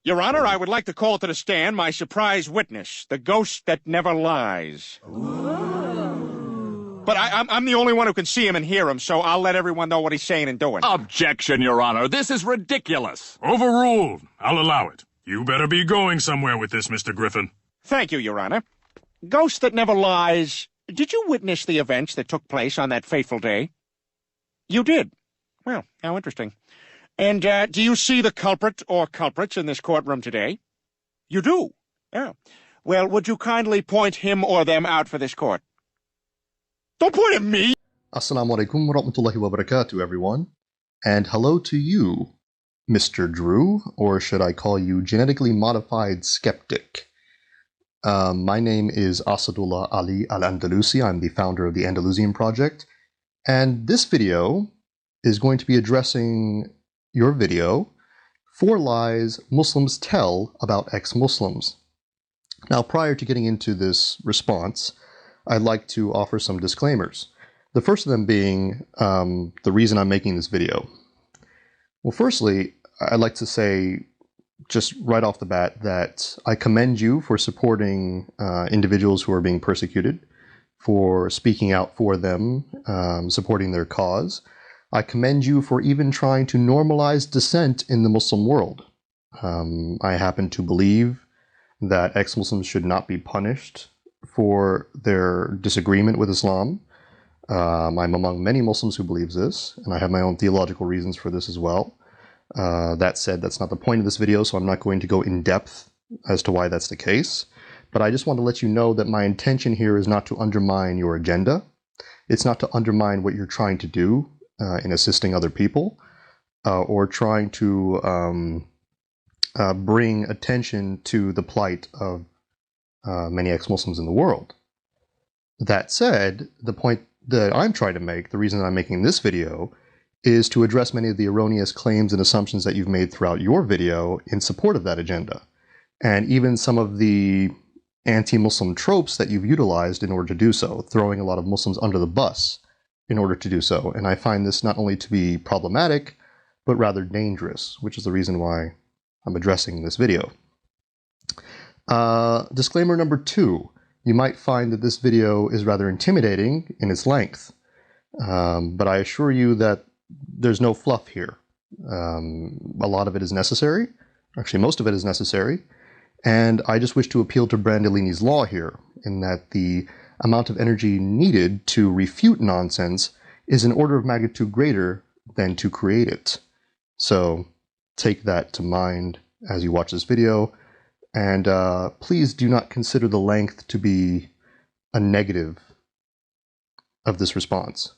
Your Honor, I would like to call to the stand my surprise witness, the ghost that never lies. Ooh. But I'm the only one who can see him and hear him, so I'll let everyone know what he's saying and doing. Objection, Your Honor. This is ridiculous. Overruled. I'll allow it. You better be going somewhere with this, Mr. Griffin. Thank you, Your Honor. Ghost that never lies, did you witness the events that took place on that fateful day? You did? Well, how interesting. And do you see the culprit or culprits in this courtroom today? You do? Yeah. Well, would you kindly point him or them out for this court? Don't point at me! Assalamu alaikum wa rahmatullahi wa barakatuh, everyone. And hello to you, Mr. Drew, or should I call you genetically modified skeptic? My name is Asadullah Ali Al-Andalusi. I'm the founder of the Andalusian Project. And this video is going to be addressing your video, 4 Lies Muslims Tell About Ex-Muslims. Now, prior to getting into this response, I'd like to offer some disclaimers. The first of them being the reason I'm making this video. Well, firstly, I'd like to say just right off the bat that I commend you for supporting individuals who are being persecuted, for speaking out for them, supporting their cause. I commend you for even trying to normalize dissent in the Muslim world. I happen to believe that ex-Muslims should not be punished for their disagreement with Islam. I'm among many Muslims who believes this, and I have my own theological reasons for this as well. That said, that's not the point of this video, so I'm not going to go in depth as to why that's the case. But I just want to let you know that my intention here is not to undermine your agenda. It's not to undermine what you're trying to do in assisting other people, or trying to bring attention to the plight of many ex-Muslims in the world. That said, the point that I'm trying to make, the reason that I'm making this video, is to address many of the erroneous claims and assumptions that you've made throughout your video in support of that agenda, and even some of the anti-Muslim tropes that you've utilized in order to do so, throwing a lot of Muslims under the bus in order to do so. And I find this not only to be problematic, but rather dangerous, which is the reason why I'm addressing this video. Disclaimer number 2. You might find that this video is rather intimidating in its length, but I assure you that there's no fluff here. A lot of it is necessary. Actually, most of it is necessary. And I just wish to appeal to Brandolini's law here, in that the amount of energy needed to refute nonsense is an order of magnitude greater than to create it. So take that to mind as you watch this video, and please do not consider the length to be a negative of this response.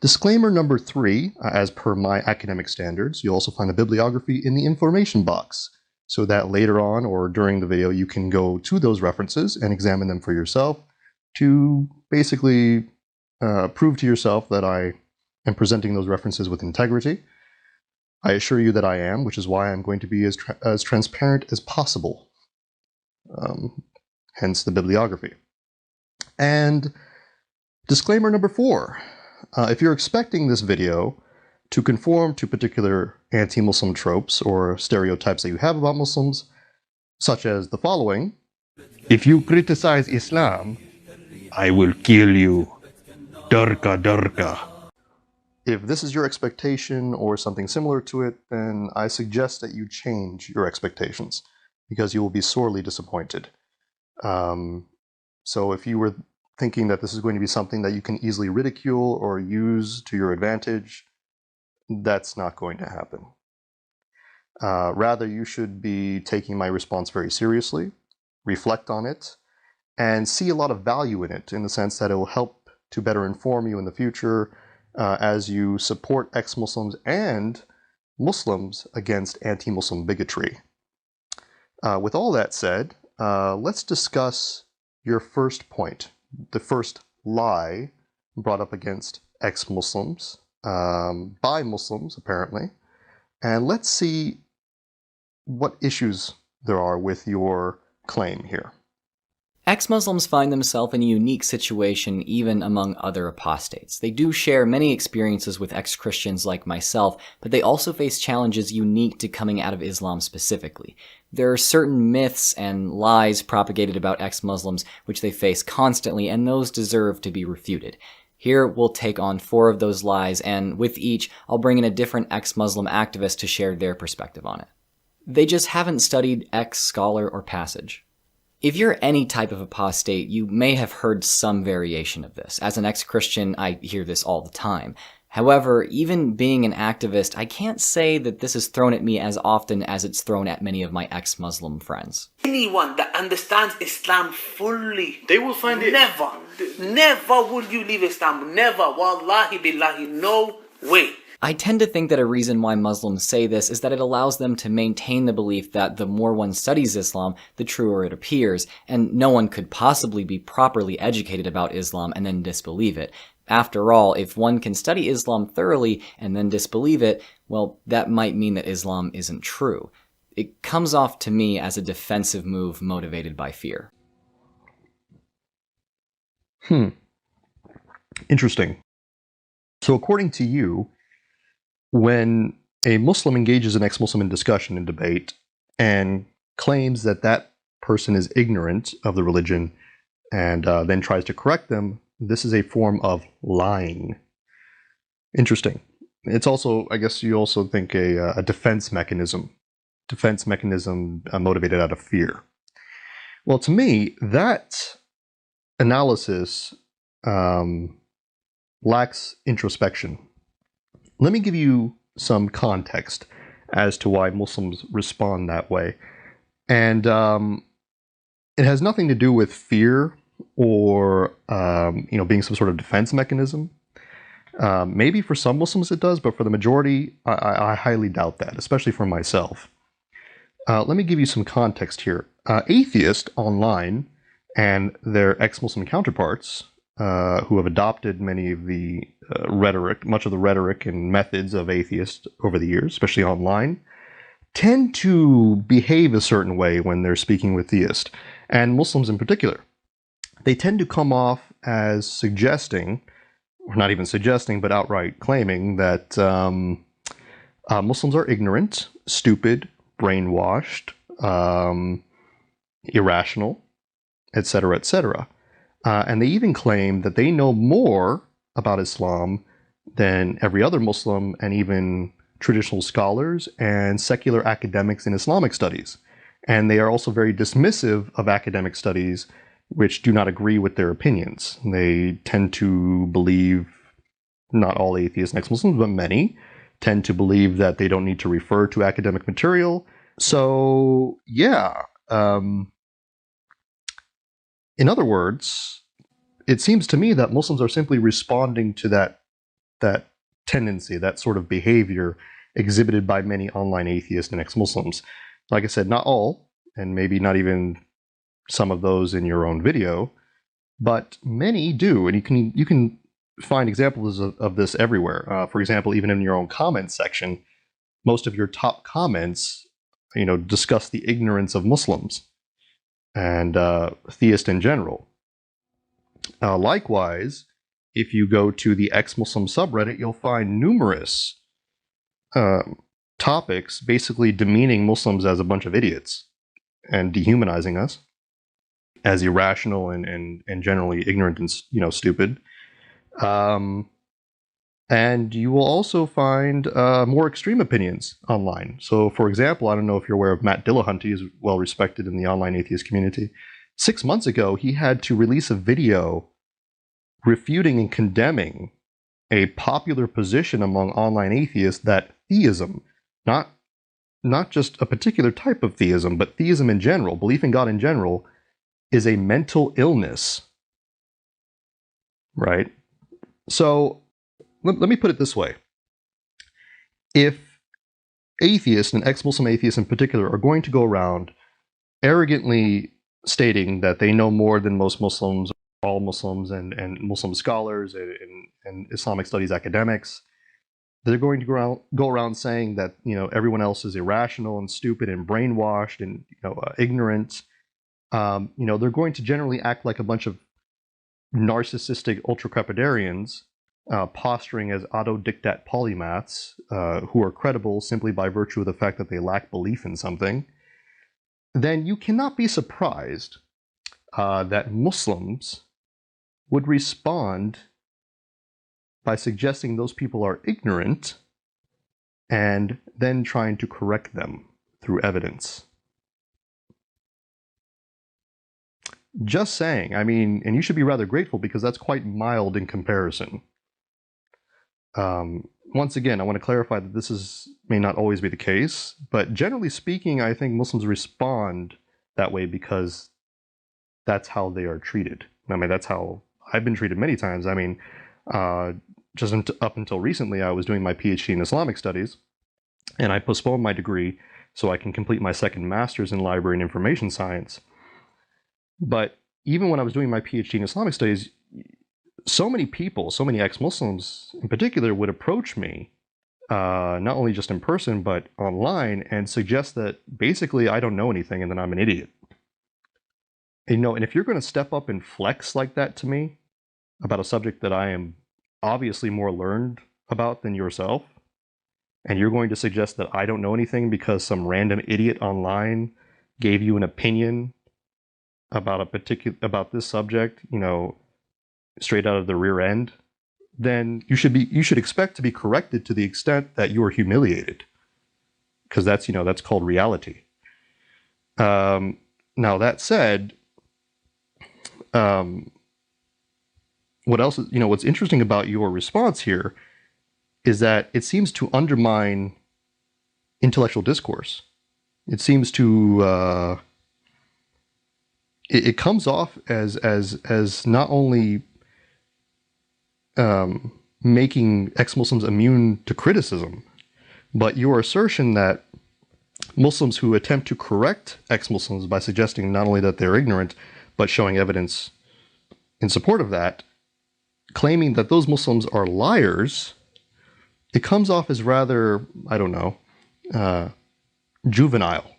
Disclaimer number 3, as per my academic standards, you'll also find a bibliography in the information box, so that later on or during the video you can go to those references and examine them for yourself to basically prove to yourself that I am presenting those references with integrity. I assure you that I am, which is why I'm going to be as transparent as possible. Hence the bibliography. And disclaimer number 4. If you're expecting this video to conform to particular anti-Muslim tropes or stereotypes that you have about Muslims, such as the following: if you criticize Islam, I will kill you. Darka darka. If this is your expectation or something similar to it, then I suggest that you change your expectations, because you will be sorely disappointed. So if you were thinking that this is going to be something that you can easily ridicule or use to your advantage, that's not going to happen. Rather, you should be taking my response very seriously, reflect on it, and see a lot of value in it, in the sense that it will help to better inform you in the future as you support ex-Muslims and Muslims against anti-Muslim bigotry. With all that said, let's discuss your first point, the first lie brought up against ex-Muslims, by Muslims apparently, and let's see what issues there are with your claim here. Ex-Muslims find themselves in a unique situation even among other apostates. They do share many experiences with ex-Christians like myself, but they also face challenges unique to coming out of Islam specifically. There are certain myths and lies propagated about ex-Muslims which they face constantly, and those deserve to be refuted. Here we'll take on 4 of those lies, and with each, I'll bring in a different ex-Muslim activist to share their perspective on it. They just haven't studied X scholar or passage. If you're any type of apostate, you may have heard some variation of this. As an ex-Christian, I hear this all the time. However, even being an activist, I can't say that this is thrown at me as often as it's thrown at many of my ex-Muslim friends. Anyone that understands Islam fully, they will find it. Never will you leave Islam. Never. Wallahi billahi. No way. I tend to think that a reason why Muslims say this is that it allows them to maintain the belief that the more one studies Islam, the truer it appears, and no one could possibly be properly educated about Islam and then disbelieve it. After all, if one can study Islam thoroughly and then disbelieve it, well, that might mean that Islam isn't true. It comes off to me as a defensive move motivated by fear. Interesting. So according to you, when a Muslim engages an ex-Muslim in discussion and debate and claims that that person is ignorant of the religion and then tries to correct them, this is a form of lying. Interesting. It's also, I guess you also think, a defense mechanism. Defense mechanism motivated out of fear. Well, to me, that analysis lacks introspection. Let me give you some context as to why Muslims respond that way. And it has nothing to do with fear or being some sort of defense mechanism. Maybe for some Muslims it does, but for the majority, I highly doubt that, especially for myself. Let me give you some context here. Atheists online and their ex-Muslim counterparts, who have adopted many of the much of the rhetoric and methods of atheists over the years, especially online, tend to behave a certain way when they're speaking with theists, and Muslims in particular. They tend to come off as suggesting, or not even suggesting, but outright claiming that Muslims are ignorant, stupid, brainwashed, irrational, etc., etc. And they even claim that they know more about Islam than every other Muslim and even traditional scholars and secular academics in Islamic studies. And they are also very dismissive of academic studies which do not agree with their opinions. They tend to believe, not all atheists and ex-Muslims, but many, tend to believe that they don't need to refer to academic material. So, yeah. In other words, it seems to me that Muslims are simply responding to that tendency, that sort of behavior exhibited by many online atheists and ex-Muslims. Like I said, not all, and maybe not even some of those in your own video, but many do, and you can find examples of this everywhere. For example, even in your own comments section, most of your top comments, discuss the ignorance of Muslims and theists in general. Likewise, if you go to the ex-Muslim subreddit, you'll find numerous topics basically demeaning Muslims as a bunch of idiots and dehumanizing us as irrational and generally ignorant and stupid. And you will also find more extreme opinions online. So, for example, I don't know if you're aware of Matt Dillahunty. He's well respected in the online atheist community. 6 months ago, he had to release a video refuting and condemning a popular position among online atheists that theism, not just a particular type of theism, but theism in general, belief in God in general, is a mental illness. Right? So, let me put it this way. If atheists, and ex-Muslim atheists in particular, are going to go around arrogantly stating that they know more than most Muslims, all Muslims, and Muslim scholars and Islamic studies academics, they're going to go around saying that everyone else is irrational and stupid and brainwashed and ignorant. they're going to generally act like a bunch of narcissistic ultra-crepidarians, posturing as autodictat polymaths who are credible simply by virtue of the fact that they lack belief in something, then you cannot be surprised that Muslims would respond by suggesting those people are ignorant and then trying to correct them through evidence. Just saying, I mean, and you should be rather grateful because that's quite mild in comparison. Once again, I want to clarify that this may not always be the case, but generally speaking, I think Muslims respond that way because that's how they are treated. I mean, that's how I've been treated many times. I mean, just up until recently, I was doing my PhD in Islamic Studies, and I postponed my degree so I can complete my second master's in Library and Information Science. But even when I was doing my PhD in Islamic Studies, so many people, so many ex-Muslims in particular, would approach me, not only just in person, but online, and suggest that basically I don't know anything and that I'm an idiot. And if you're going to step up and flex like that to me about a subject that I am obviously more learned about than yourself, and you're going to suggest that I don't know anything because some random idiot online gave you an opinion about about this subject, straight out of the rear end, then you should expect to be corrected to the extent that you are humiliated, because that's called reality. Now that said, what else is, what's interesting about your response here is that it seems to undermine intellectual discourse. It seems to it comes off as not only making ex-Muslims immune to criticism, but your assertion that Muslims who attempt to correct ex-Muslims by suggesting not only that they're ignorant, but showing evidence in support of that, claiming that those Muslims are liars, it comes off as rather, I don't know, juvenile.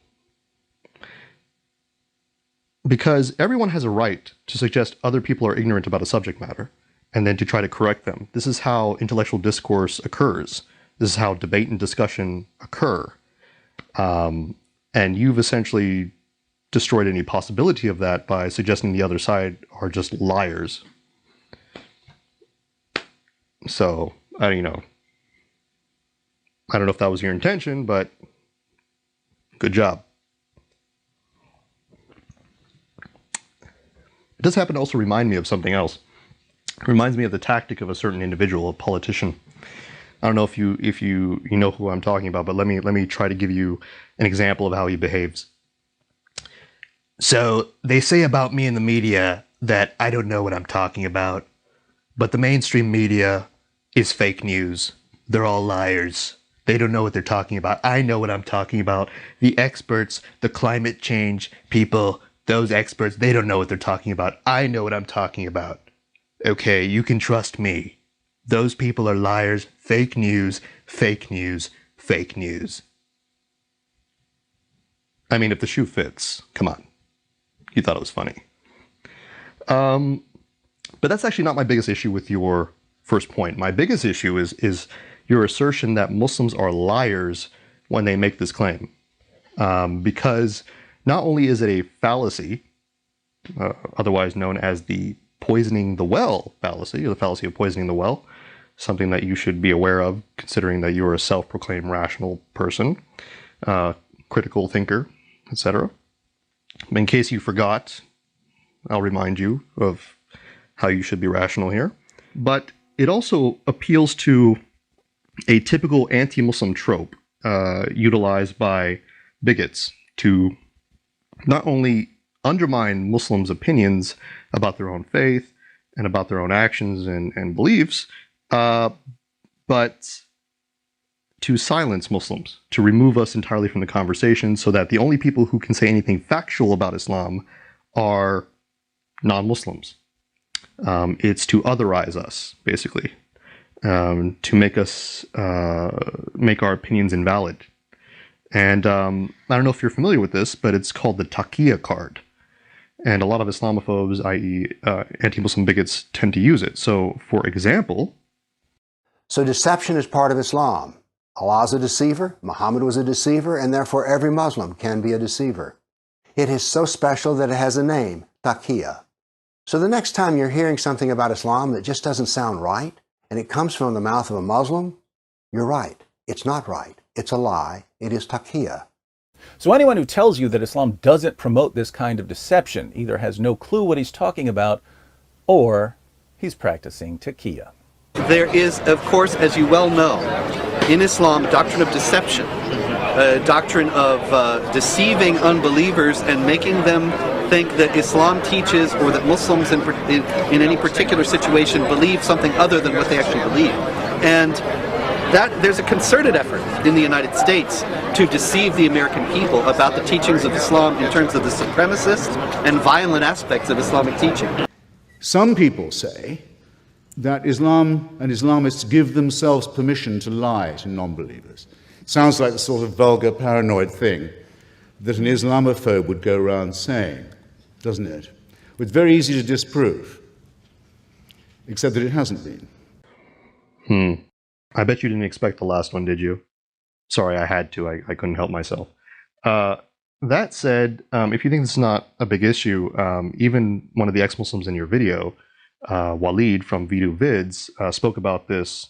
Because everyone has a right to suggest other people are ignorant about a subject matter, and then to try to correct them. This is how intellectual discourse occurs. This is how debate and discussion occur. And you've essentially destroyed any possibility of that by suggesting the other side are just liars. So, I don't know if that was your intention, but good job. It does happen to also remind me of something else. It reminds me of the tactic of a certain individual, a politician. I don't know if you know who I'm talking about, but let me try to give you an example of how he behaves. So they say about me in the media that I don't know what I'm talking about, but the mainstream media is fake news. They're all liars. They don't know what they're talking about. I know what I'm talking about. The experts, the climate change people, those experts, they don't know what they're talking about. I know what I'm talking about. Okay, you can trust me. Those people are liars. Fake news, fake news, fake news. I mean, if the shoe fits, come on. You thought it was funny. But that's actually not my biggest issue with your first point. My biggest issue is your assertion that Muslims are liars when they make this claim. Because not only is it a fallacy, otherwise known as the poisoning the well fallacy, or the fallacy of poisoning the well, something that you should be aware of considering that you're a self-proclaimed rational person, critical thinker, etc. In case you forgot, I'll remind you of how you should be rational here. But it also appeals to a typical anti-Muslim trope utilized by bigots to not only undermine Muslims' opinions about their own faith and about their own actions and beliefs, but to silence Muslims, to remove us entirely from the conversation so that the only people who can say anything factual about Islam are non-Muslims. It's to otherize us, basically, to make us make our opinions invalid. And I don't know if you're familiar with this, but it's called the taqiyya card. And a lot of Islamophobes, i.e. Anti-Muslim bigots, tend to use it. So, for example... So deception is part of Islam. Allah's a deceiver, Muhammad was a deceiver, and therefore every Muslim can be a deceiver. It is so special that it has a name, taqiyya. So the next time you're hearing something about Islam that just doesn't sound right, and it comes from the mouth of a Muslim, you're right. It's not right. It's a lie. It is taqiyya. So anyone who tells you that Islam doesn't promote this kind of deception either has no clue what he's talking about, or he's practicing taqiyya. There is, of course, as you well know, in Islam, a doctrine of deception, a doctrine of deceiving unbelievers and making them think that Islam teaches or that Muslims in any particular situation believe something other than what they actually believe. And that there's a concerted effort in the United States to deceive the American people about the teachings of Islam in terms of the supremacist and violent aspects of Islamic teaching. Some people say that Islam and Islamists give themselves permission to lie to non-believers. Sounds like the sort of vulgar, paranoid thing that an Islamophobe would go around saying, doesn't it? It's very easy to disprove, except that it hasn't been. I bet you didn't expect the last one, did you? Sorry, I had to. I couldn't help myself. That said, if you think this is not a big issue, even one of the ex-Muslims in your video, Walid from Vidu Vids, spoke about this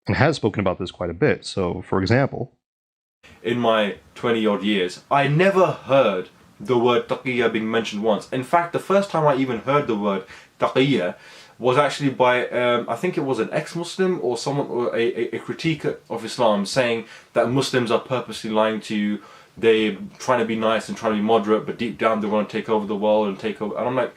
and has spoken about this quite a bit. So, for example, in my 20-odd years, I never heard the word taqiyya being mentioned once. In fact, the first time I even heard the word taqiyya was actually by, I think it was an ex-Muslim or someone, or a critique of Islam, saying that Muslims are purposely lying to you. They're trying to be nice and trying to be moderate, but deep down they want to take over the world and take over. And I'm like,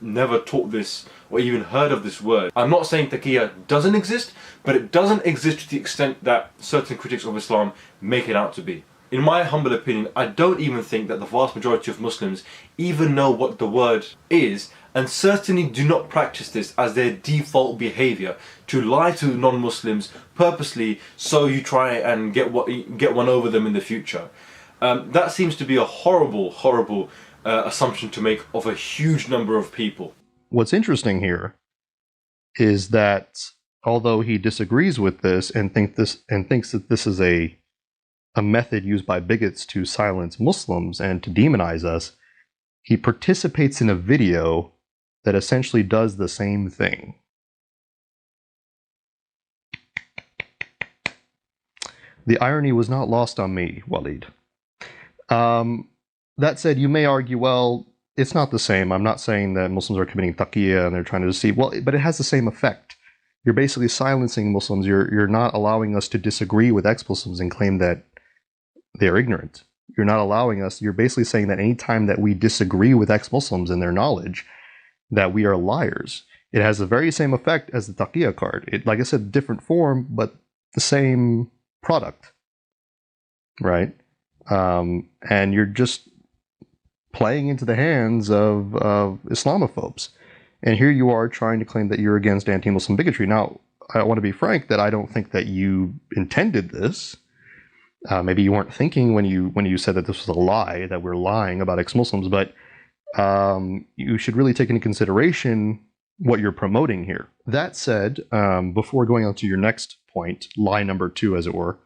never taught this or even heard of this word. I'm not saying taqiyya doesn't exist, but it doesn't exist to the extent that certain critics of Islam make it out to be. In my humble opinion, I don't even think that the vast majority of Muslims even know what the word is, and certainly do not practice this as their default behavior, to lie to non-Muslims purposely so you try and get one over them in the future. That seems to be a horrible assumption to make of a huge number of people. What's interesting here is that although he disagrees with this and thinks that this is a method used by bigots to silence Muslims and to demonize us, he participates in a video that essentially does the same thing. The irony was not lost on me, Walid. That said, you may argue, well, it's not the same. I'm not saying that Muslims are committing taqiyya and they're trying to deceive. Well, but it has the same effect. You're basically silencing Muslims. You're not allowing us to disagree with ex-Muslims and claim that they're ignorant. You're not allowing us. You're basically saying that any time that we disagree with ex-Muslims and their knowledge, that we are liars. It has the very same effect as the taqiyya card. It, like I said, different form, but the same product, right? And you're just playing into the hands of Islamophobes. And here you are trying to claim that you're against anti-Muslim bigotry. Now, I want to be frank that I don't think that you intended this. Maybe you weren't thinking when you said that this was a lie, that we're lying about ex-Muslims, but you should really take into consideration what you're promoting here. That said, before going on to your next point, lie number 2, as it were,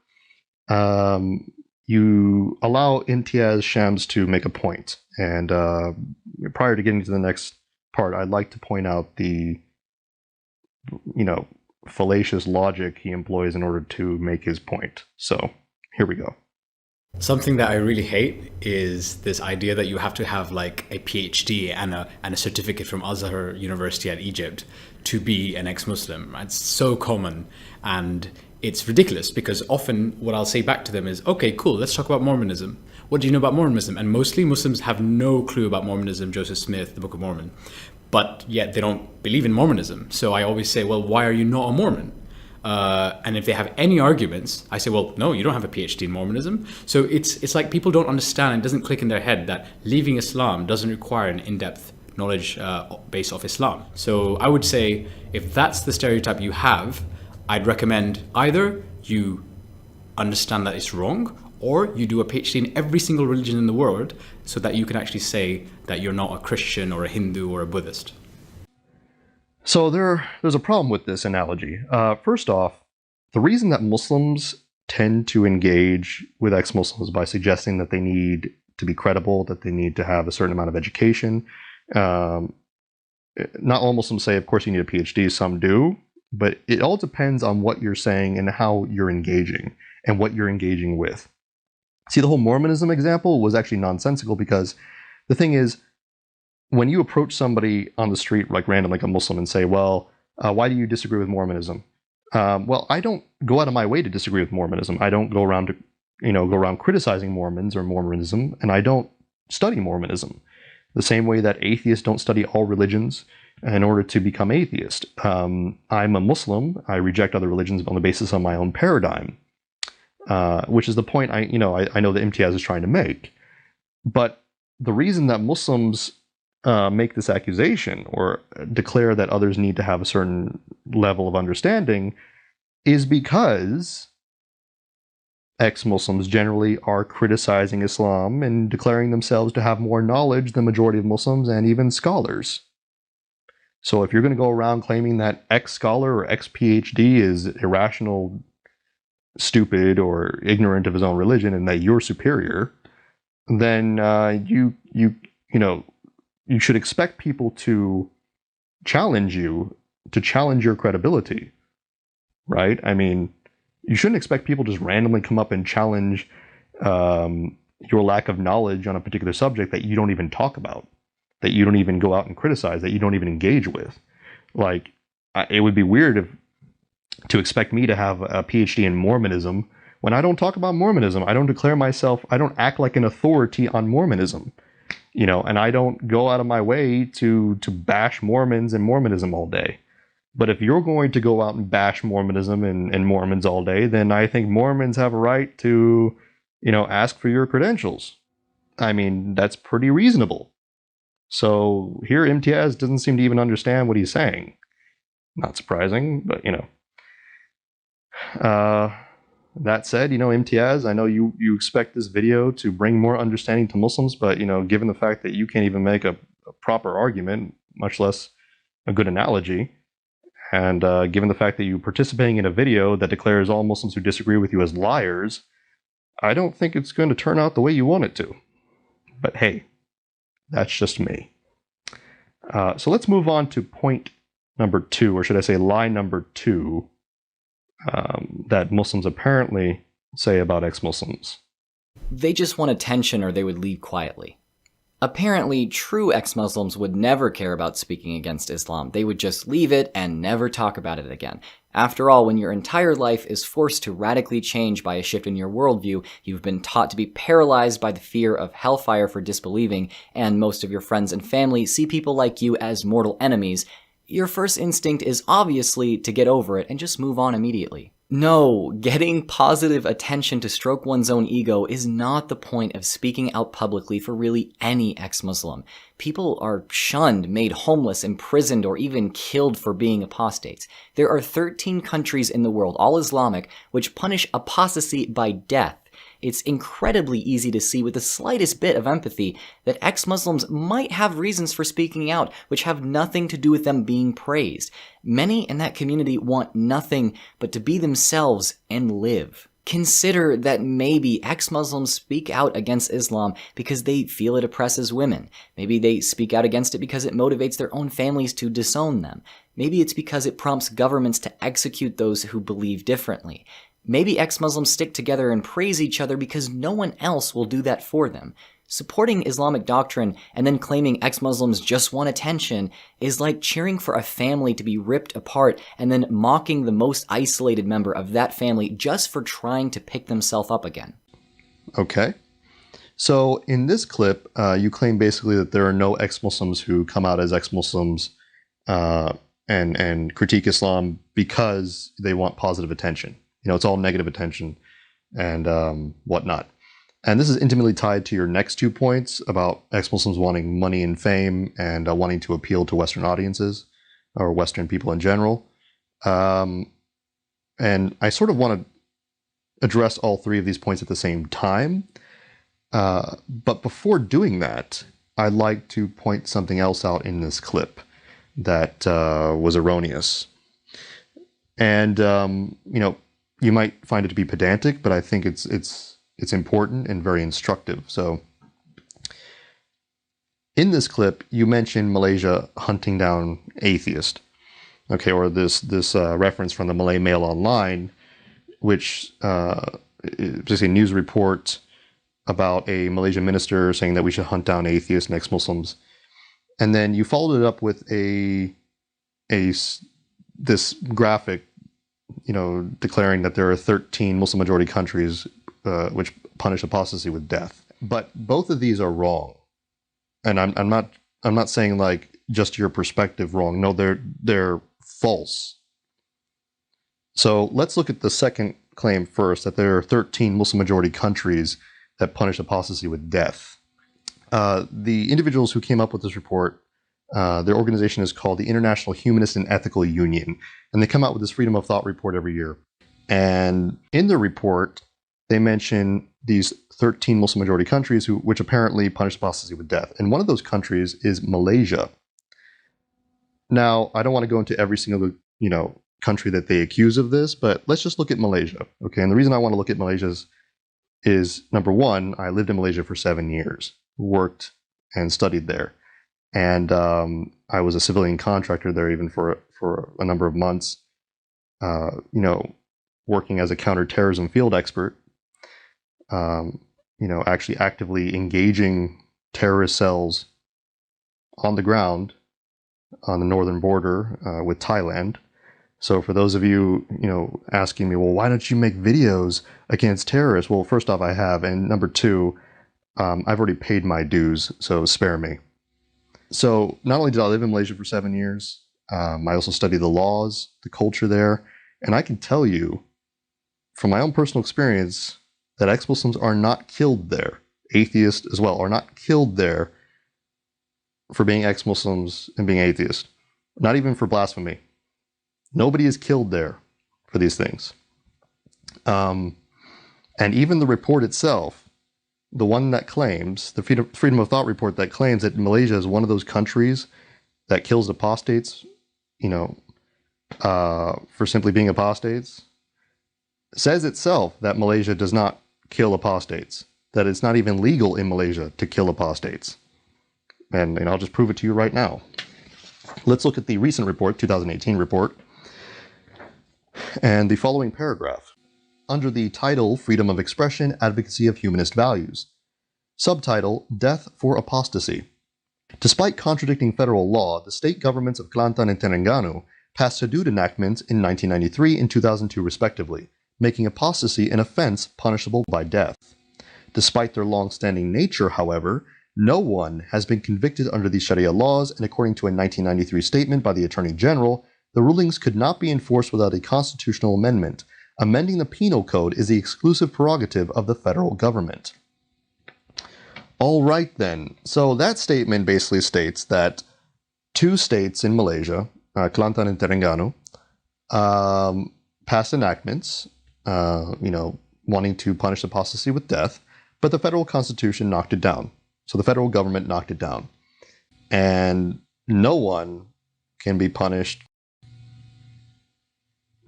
you allow Imtiaz Shams to make a point. And prior to getting to the next part, I'd like to point out the, fallacious logic he employs in order to make his point. So here we go. Something that I really hate is this idea that you have to have like a PhD and a certificate from Azhar University at Egypt to be an ex-Muslim. It's so common, and it's ridiculous, because often what I'll say back to them is, okay, cool, let's talk about Mormonism. What do you know about Mormonism? And mostly Muslims have no clue about Mormonism, Joseph Smith, the Book of Mormon, but yet they don't believe in Mormonism. So I always say, well, why are you not a Mormon? And if they have any arguments, I say, well, no, you don't have a PhD in Mormonism. So it's like people don't understand, it doesn't click in their head that leaving Islam doesn't require an in-depth knowledge base of Islam. So I would say, if that's the stereotype you have, I'd recommend either you understand that it's wrong, Or you do a PhD in every single religion in the world so that you can actually say that you're not a Christian or a Hindu or a Buddhist. So there's a problem with this analogy. First off, the reason that Muslims tend to engage with ex-Muslims by suggesting that they need to be credible, that they need to have a certain amount of education. Not all Muslims say, of course, you need a PhD. Some do. But it all depends on what you're saying and how you're engaging and what you're engaging with. See, the whole Mormonism example was actually nonsensical because the thing is, when you approach somebody on the street, like random, like a Muslim, and say, well, why do you disagree with Mormonism? Well, I don't go out of my way to disagree with Mormonism. I don't go around criticizing Mormons or Mormonism, and I don't study Mormonism. The same way that atheists don't study all religions in order to become atheist. I'm a Muslim. I reject other religions on the basis of my own paradigm, which is the point I know that Imtiaz is trying to make. But the reason that Muslims make this accusation or declare that others need to have a certain level of understanding is because ex-Muslims generally are criticizing Islam and declaring themselves to have more knowledge than the majority of Muslims and even scholars. So if you're going to go around claiming that ex-scholar or ex-PhD is irrational, stupid, or ignorant of his own religion and that you're superior, then you should expect people to challenge you, to challenge your credibility, right? I mean, you shouldn't expect people to just randomly come up and challenge your lack of knowledge on a particular subject that you don't even talk about, that you don't even go out and criticize, that you don't even engage with. Like, it would be weird to expect me to have a PhD in Mormonism when I don't talk about Mormonism. I don't declare myself, I don't act like an authority on Mormonism, and I don't go out of my way to bash Mormons and Mormonism all day. But if you're going to go out and bash Mormonism and Mormons all day, then I think Mormons have a right to, ask for your credentials. I mean, that's pretty reasonable. So here Imtiaz doesn't seem to even understand what he's saying. Not surprising, but, that said, Imtiaz, I know you expect this video to bring more understanding to Muslims, but, given the fact that you can't even make a proper argument, much less a good analogy, and given the fact that you're participating in a video that declares all Muslims who disagree with you as liars, I don't think it's going to turn out the way you want it to. But hey, that's just me. So let's move on to point number 2, or should I say lie number 2, that Muslims apparently say about ex-Muslims. They just want attention or they would leave quietly. Apparently, true ex-Muslims would never care about speaking against Islam. They would just leave it and never talk about it again. After all, when your entire life is forced to radically change by a shift in your worldview, you've been taught to be paralyzed by the fear of hellfire for disbelieving, and most of your friends and family see people like you as mortal enemies, your first instinct is obviously to get over it and just move on immediately. No, getting positive attention to stroke one's own ego is not the point of speaking out publicly for really any ex-Muslim. People are shunned, made homeless, imprisoned, or even killed for being apostates. There are 13 countries in the world, all Islamic, which punish apostasy by death. It's incredibly easy to see with the slightest bit of empathy that ex-Muslims might have reasons for speaking out which have nothing to do with them being praised. Many in that community want nothing but to be themselves and live. Consider that maybe ex-Muslims speak out against Islam because they feel it oppresses women. Maybe they speak out against it because it motivates their own families to disown them. Maybe it's because it prompts governments to execute those who believe differently. Maybe ex-Muslims stick together and praise each other because no one else will do that for them. Supporting Islamic doctrine and then claiming ex-Muslims just want attention is like cheering for a family to be ripped apart and then mocking the most isolated member of that family just for trying to pick themselves up again. Okay. So in this clip, you claim basically that there are no ex-Muslims who come out as ex-Muslims and critique Islam because they want positive attention. It's all negative attention and whatnot. And this is intimately tied to your next 2 points about ex-Muslims wanting money and fame and wanting to appeal to Western audiences or Western people in general. And I sort of want to address all three of these points at the same time. But before doing that, I'd like to point something else out in this clip that was erroneous. And you might find it to be pedantic, but I think it's important and very instructive. So, in this clip, you mentioned Malaysia hunting down atheists, okay, or this reference from the Malay Mail Online, which is a news report about a Malaysian minister saying that we should hunt down atheists and ex-Muslims, and then you followed it up with this graphic, declaring that there are 13 Muslim-majority countries which punish apostasy with death. But both of these are wrong. And I'm not saying like just your perspective wrong. No, they're false. So let's look at the second claim first, that there are 13 Muslim majority countries that punish apostasy with death. The individuals who came up with this report, their organization is called the International Humanist and Ethical Union, and they come out with this freedom of thought report every year. And in the report, they mention these 13 Muslim majority countries which apparently punish apostasy with death. And one of those countries is Malaysia. Now, I don't want to go into every single, country that they accuse of this, but let's just look at Malaysia. Okay. And the reason I want to look at Malaysia is number one, I lived in Malaysia for 7 years, worked and studied there. And I was a civilian contractor there even for a number of months, working as a counterterrorism field expert. Actually actively engaging terrorist cells on the ground on the northern border with Thailand. So for those of you, asking me, well, why don't you make videos against terrorists? Well, first off, I have. And number two, I've already paid my dues, so spare me. So not only did I live in Malaysia for 7 years, I also studied the laws, the culture there. And I can tell you from my own personal experience that ex-Muslims are not killed there. Atheists as well are not killed there for being ex-Muslims and being atheists. Not even for blasphemy. Nobody is killed there for these things. And even the report itself, the one that claims, the Freedom of Thought report that claims that Malaysia is one of those countries that kills apostates, for simply being apostates, says itself that Malaysia does not kill apostates, that it's not even legal in Malaysia to kill apostates. And I'll just prove it to you right now. Let's look at the recent report, 2018 report, and the following paragraph. Under the title, Freedom of Expression, Advocacy of Humanist Values. Subtitle, Death for Apostasy. Despite contradicting federal law, the state governments of Kelantan and Terengganu passed Hudud enactments in 1993 and 2002 respectively, making apostasy an offense punishable by death. Despite their long-standing nature, however, no one has been convicted under these Sharia laws, and according to a 1993 statement by the Attorney General, the rulings could not be enforced without a constitutional amendment. Amending the penal code is the exclusive prerogative of the federal government. All right then, so that statement basically states that two states in Malaysia, Kelantan and Terengganu, passed enactments wanting to punish apostasy with death, but the federal constitution knocked it down. So the federal government knocked it down. And no one can be punished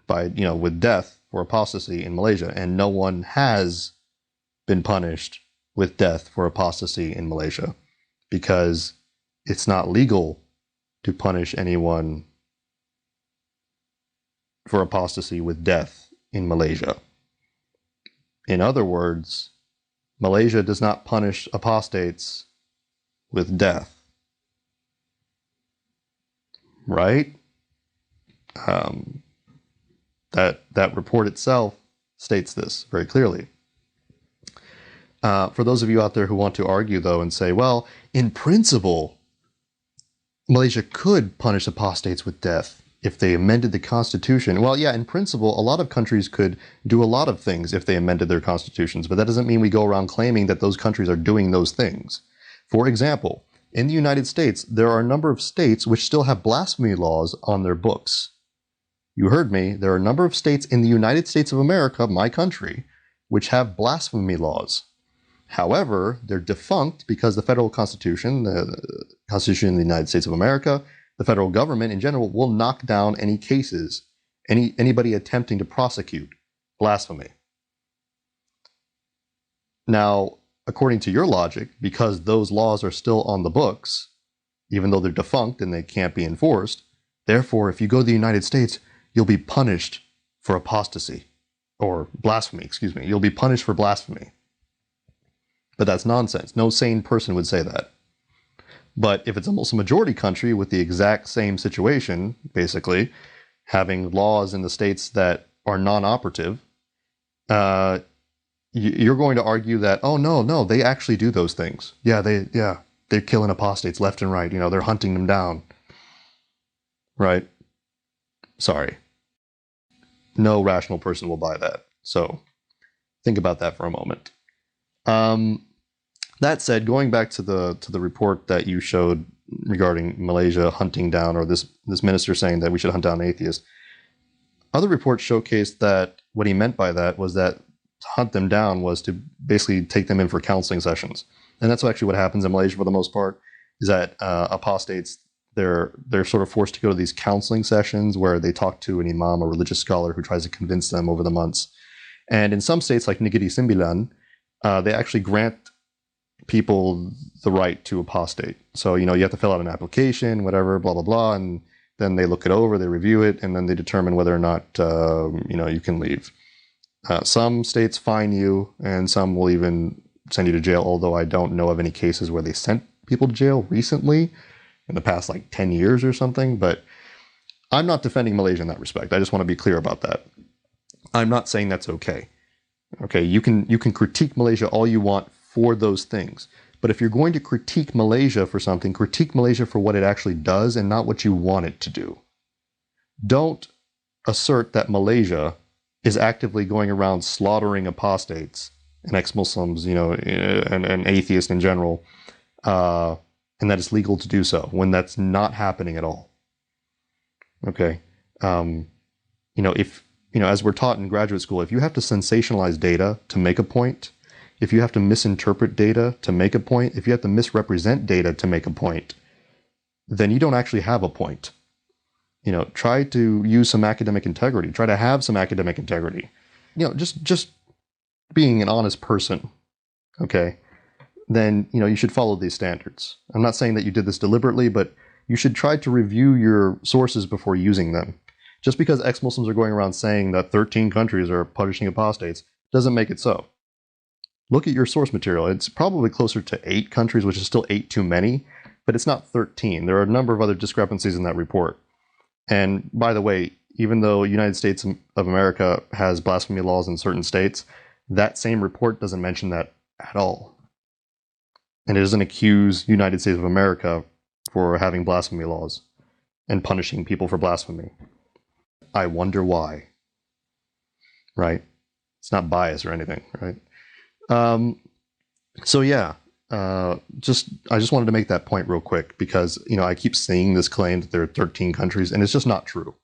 by, with death for apostasy in Malaysia. And no one has been punished with death for apostasy in Malaysia because it's not legal to punish anyone for apostasy with death in Malaysia. In other words, Malaysia does not punish apostates with death. Right? That report itself states this very clearly. For those of you out there who want to argue, though, and say, well, in principle, Malaysia could punish apostates with death if they amended the constitution. Well, yeah, in principle, a lot of countries could do a lot of things if they amended their constitutions, but that doesn't mean we go around claiming that those countries are doing those things. For example, in the United States, there are a number of states which still have blasphemy laws on their books. You heard me, there are a number of states in the United States of America, my country, which have blasphemy laws. However, they're defunct because the federal constitution, the Constitution of the United States of America, the federal government in general will knock down any cases, anybody attempting to prosecute blasphemy. Now, according to your logic, because those laws are still on the books, even though they're defunct and they can't be enforced, therefore, if you go to the United States, you'll be punished for apostasy, or blasphemy, excuse me. You'll be punished for blasphemy. But that's nonsense. No sane person would say that. But if it's a Muslim majority country with the exact same situation, basically, having laws in the states that are non-operative, you're going to argue that, oh, no, they actually do those things. They're killing apostates left and right. They're hunting them down. Right? Sorry. No rational person will buy that. So think about that for a moment. That said, going back to the report that you showed regarding Malaysia hunting down, or this minister saying that we should hunt down atheists, other reports showcased that what he meant by that was that to hunt them down was to basically take them in for counseling sessions. And that's actually what happens in Malaysia for the most part, is that apostates, they're sort of forced to go to these counseling sessions where they talk to an imam, a religious scholar who tries to convince them over the months. And in some states like Negeri Sembilan, they actually grant people the right to apostate. So, you have to fill out an application, whatever, blah, blah, blah, and then they look it over, they review it, and then they determine whether or not, you can leave. Some states fine you, and some will even send you to jail, although I don't know of any cases where they sent people to jail recently, in the past, 10 years or something, but I'm not defending Malaysia in that respect. I just want to be clear about that. I'm not saying that's okay. Okay, you can critique Malaysia all you want for those things. But if you're going to critique Malaysia for something, critique Malaysia for what it actually does and not what you want it to do. Don't assert that Malaysia is actively going around slaughtering apostates and ex-Muslims, and atheists in general, and that it's legal to do so when that's not happening at all. Okay. As we're taught in graduate school, if you have to sensationalize data to make a point, if you have to misinterpret data to make a point, if you have to misrepresent data to make a point, then you don't actually have a point. Try to use some academic integrity. Try to have some academic integrity. Just being an honest person, okay? Then, you should follow these standards. I'm not saying that you did this deliberately, but you should try to review your sources before using them. Just because ex-Muslims are going around saying that 13 countries are punishing apostates doesn't make it so. Look at your source material. It's probably closer to 8 countries, which is still 8 too many, but it's not 13. There are a number of other discrepancies in that report. And by the way, even though the United States of America has blasphemy laws in certain states, that same report doesn't mention that at all. And it doesn't accuse the United States of America for having blasphemy laws and punishing people for blasphemy. I wonder why. Right? It's not bias or anything, right? I just wanted to make that point real quick because, I keep seeing this claim that there are 13 countries, and it's just not true.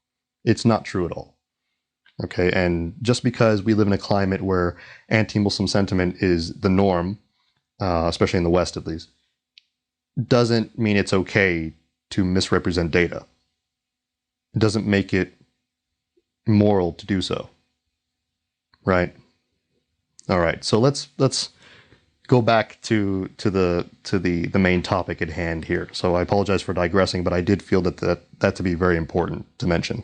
It's not true at all. Okay, and just because we live in a climate where anti-Muslim sentiment is the norm, especially in the West at least, doesn't mean it's okay to misrepresent data. It doesn't make it moral to do so. Right? All right, so let's go back to the main topic at hand here. So I apologize for digressing, but I did feel that to be very important to mention.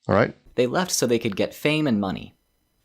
All right? They left so they could get fame and money.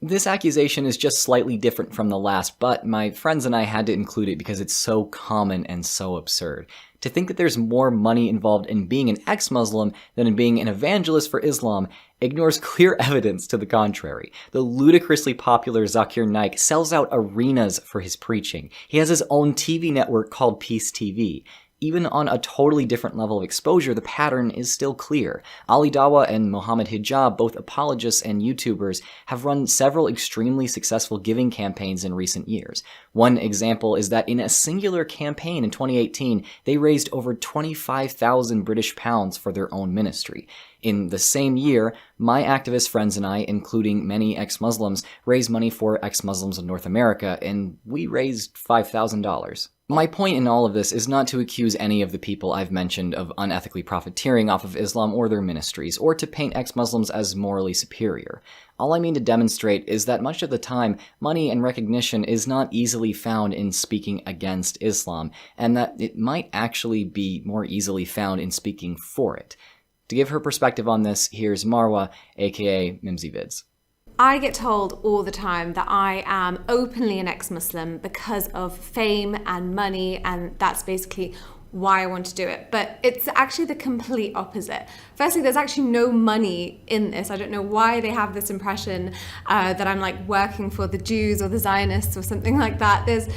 This accusation is just slightly different from the last, but my friends and I had to include it because it's so common and so absurd. To think that there's more money involved in being an ex-Muslim than in being an evangelist for Islam ignores clear evidence to the contrary. The ludicrously popular Zakir Naik sells out arenas for his preaching. He has his own TV network called Peace TV. Even on a totally different level of exposure, the pattern is still clear. Ali Dawah and Mohammed Hijab, both apologists and YouTubers, have run several extremely successful giving campaigns in recent years. One example is that in a singular campaign in 2018, they raised over 25,000 British pounds for their own ministry. In the same year, my activist friends and I, including many ex-Muslims, raised money for ex-Muslims of North America, and we raised $5,000. My point in all of this is not to accuse any of the people I've mentioned of unethically profiteering off of Islam or their ministries, or to paint ex-Muslims as morally superior. All I mean to demonstrate is that much of the time, money and recognition is not easily found in speaking against Islam, and that it might actually be more easily found in speaking for it. To give her perspective on this, here's Marwa, aka Mimsy Vids. I get told all the time that I am openly an ex-Muslim because of fame and money, and that's basically why I want to do it. But it's actually the complete opposite. Firstly, there's actually no money in this. I don't know why they have this impression that I'm like working for the Jews or the Zionists or something like that. There's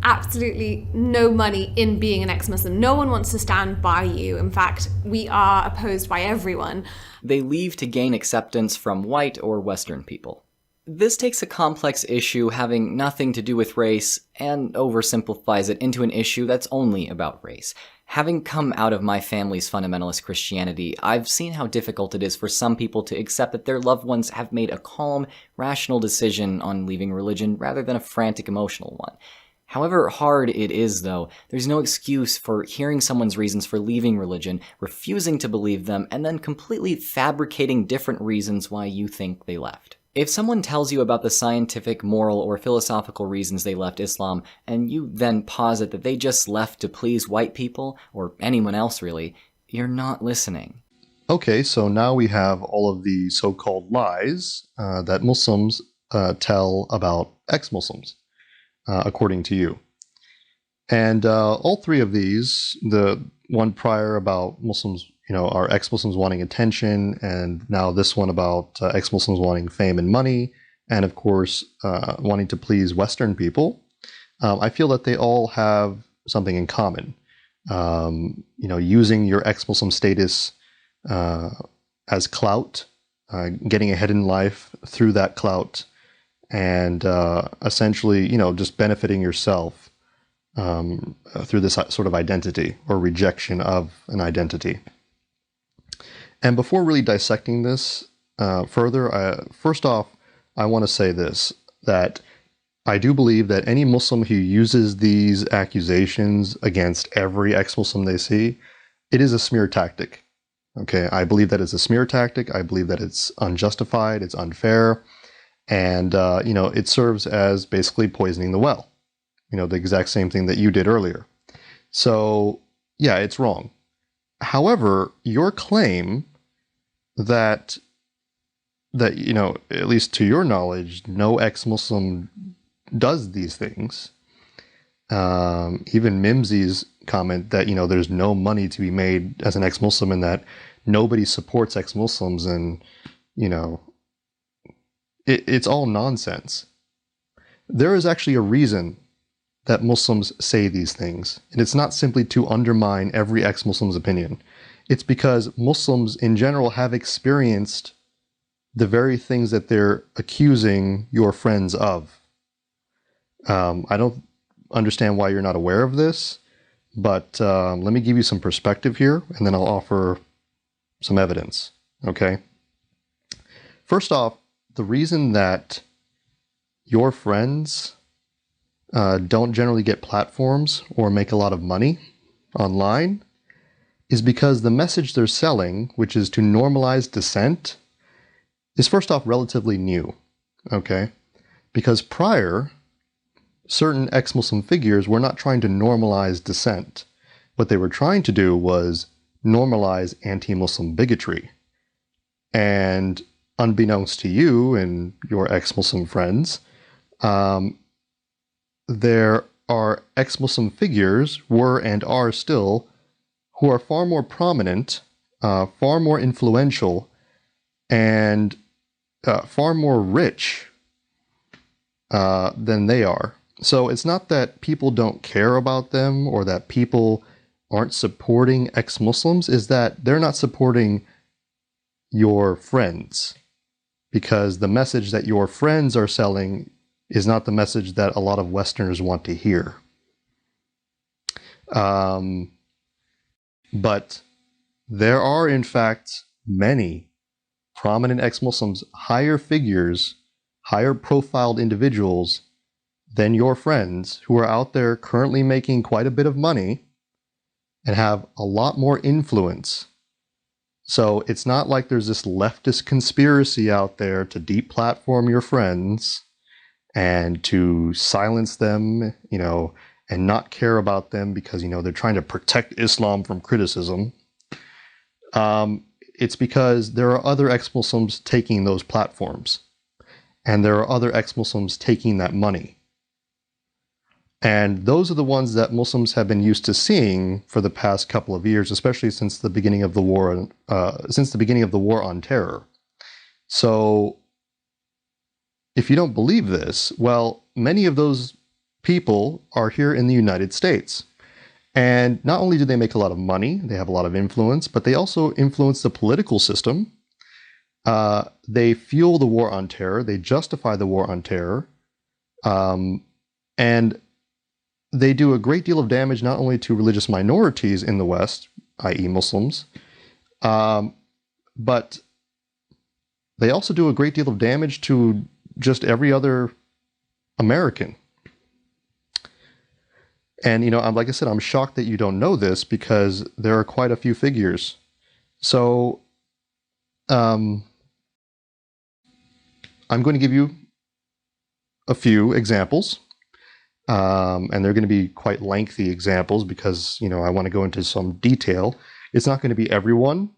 absolutely no money in being an ex-Muslim. No one wants to stand by you. In fact, we are opposed by everyone. They leave to gain acceptance from white or Western people. This takes a complex issue having nothing to do with race and oversimplifies it into an issue that's only about race. Having come out of my family's fundamentalist Christianity, I've seen how difficult it is for some people to accept that their loved ones have made a calm, rational decision on leaving religion rather than a frantic, emotional one. However hard it is, though, there's no excuse for hearing someone's reasons for leaving religion, refusing to believe them, and then completely fabricating different reasons why you think they left. If someone tells you about the scientific, moral, or philosophical reasons they left Islam, and you then posit that they just left to please white people, or anyone else really, you're not listening. Okay, so now we have all of the so-called lies that Muslims tell about ex-Muslims. According to you. And all three of these, the one prior about Muslims, are ex-Muslims wanting attention, and now this one about ex-Muslims wanting fame and money, and of course, wanting to please Western people, I feel that they all have something in common. Using your ex-Muslim status as clout, getting ahead in life through that clout, and essentially, just benefiting yourself through this sort of identity or rejection of an identity. And before really dissecting this further, first off, I want to say this, that I do believe that any Muslim who uses these accusations against every ex-Muslim they see, it is a smear tactic. Okay, I believe that it's a smear tactic. I believe that it's unjustified, it's unfair. And, it serves as basically poisoning the well. The exact same thing that you did earlier. So, yeah, it's wrong. However, your claim that, at least to your knowledge, no ex-Muslim does these things. Even Mimsy's comment that, there's no money to be made as an ex-Muslim and that nobody supports ex-Muslims and, it's all nonsense. There is actually a reason that Muslims say these things, and it's not simply to undermine every ex-Muslim's opinion. It's because Muslims in general have experienced the very things that they're accusing your friends of. I don't understand why you're not aware of this, but let me give you some perspective here, and then I'll offer some evidence, okay? First off, the reason that your friends don't generally get platforms or make a lot of money online is because the message they're selling, which is to normalize dissent, is first off relatively new, okay? Because prior, certain ex-Muslim figures were not trying to normalize dissent. What they were trying to do was normalize anti-Muslim bigotry. And unbeknownst to you and your ex-Muslim friends, there are ex-Muslim figures, were and are still, who are far more prominent, far more influential, and far more rich than they are. So it's not that people don't care about them or that people aren't supporting ex-Muslims is that they're not supporting your friends, because the message that your friends are selling is not the message that a lot of Westerners want to hear. But there are, in fact, many prominent ex-Muslims, higher figures, higher profiled individuals than your friends, who are out there currently making quite a bit of money and have a lot more influence. So it's not like there's this leftist conspiracy out there to deplatform your friends and to silence them, you know, and not care about them because, you know, they're trying to protect Islam from criticism. It's because there are other ex-Muslims taking those platforms, and there are other ex-Muslims taking that money. And those are the ones that Muslims have been used to seeing for the past couple of years, especially since the beginning of the war, on terror. So, if you don't believe this, well, many of those people are here in the United States. And not only do they make a lot of money, they have a lot of influence, but they also influence the political system. They fuel the war on terror. They justify the war on terror. And they do a great deal of damage not only to religious minorities in the West, i.e. Muslims, but they also do a great deal of damage to just every other American. And, you know, like I said, I'm shocked that you don't know this because there are quite a few figures. So, I'm going to give you a few examples. And they're going to be quite lengthy examples because, you know, I want to go into some detail. It's not going to be everyone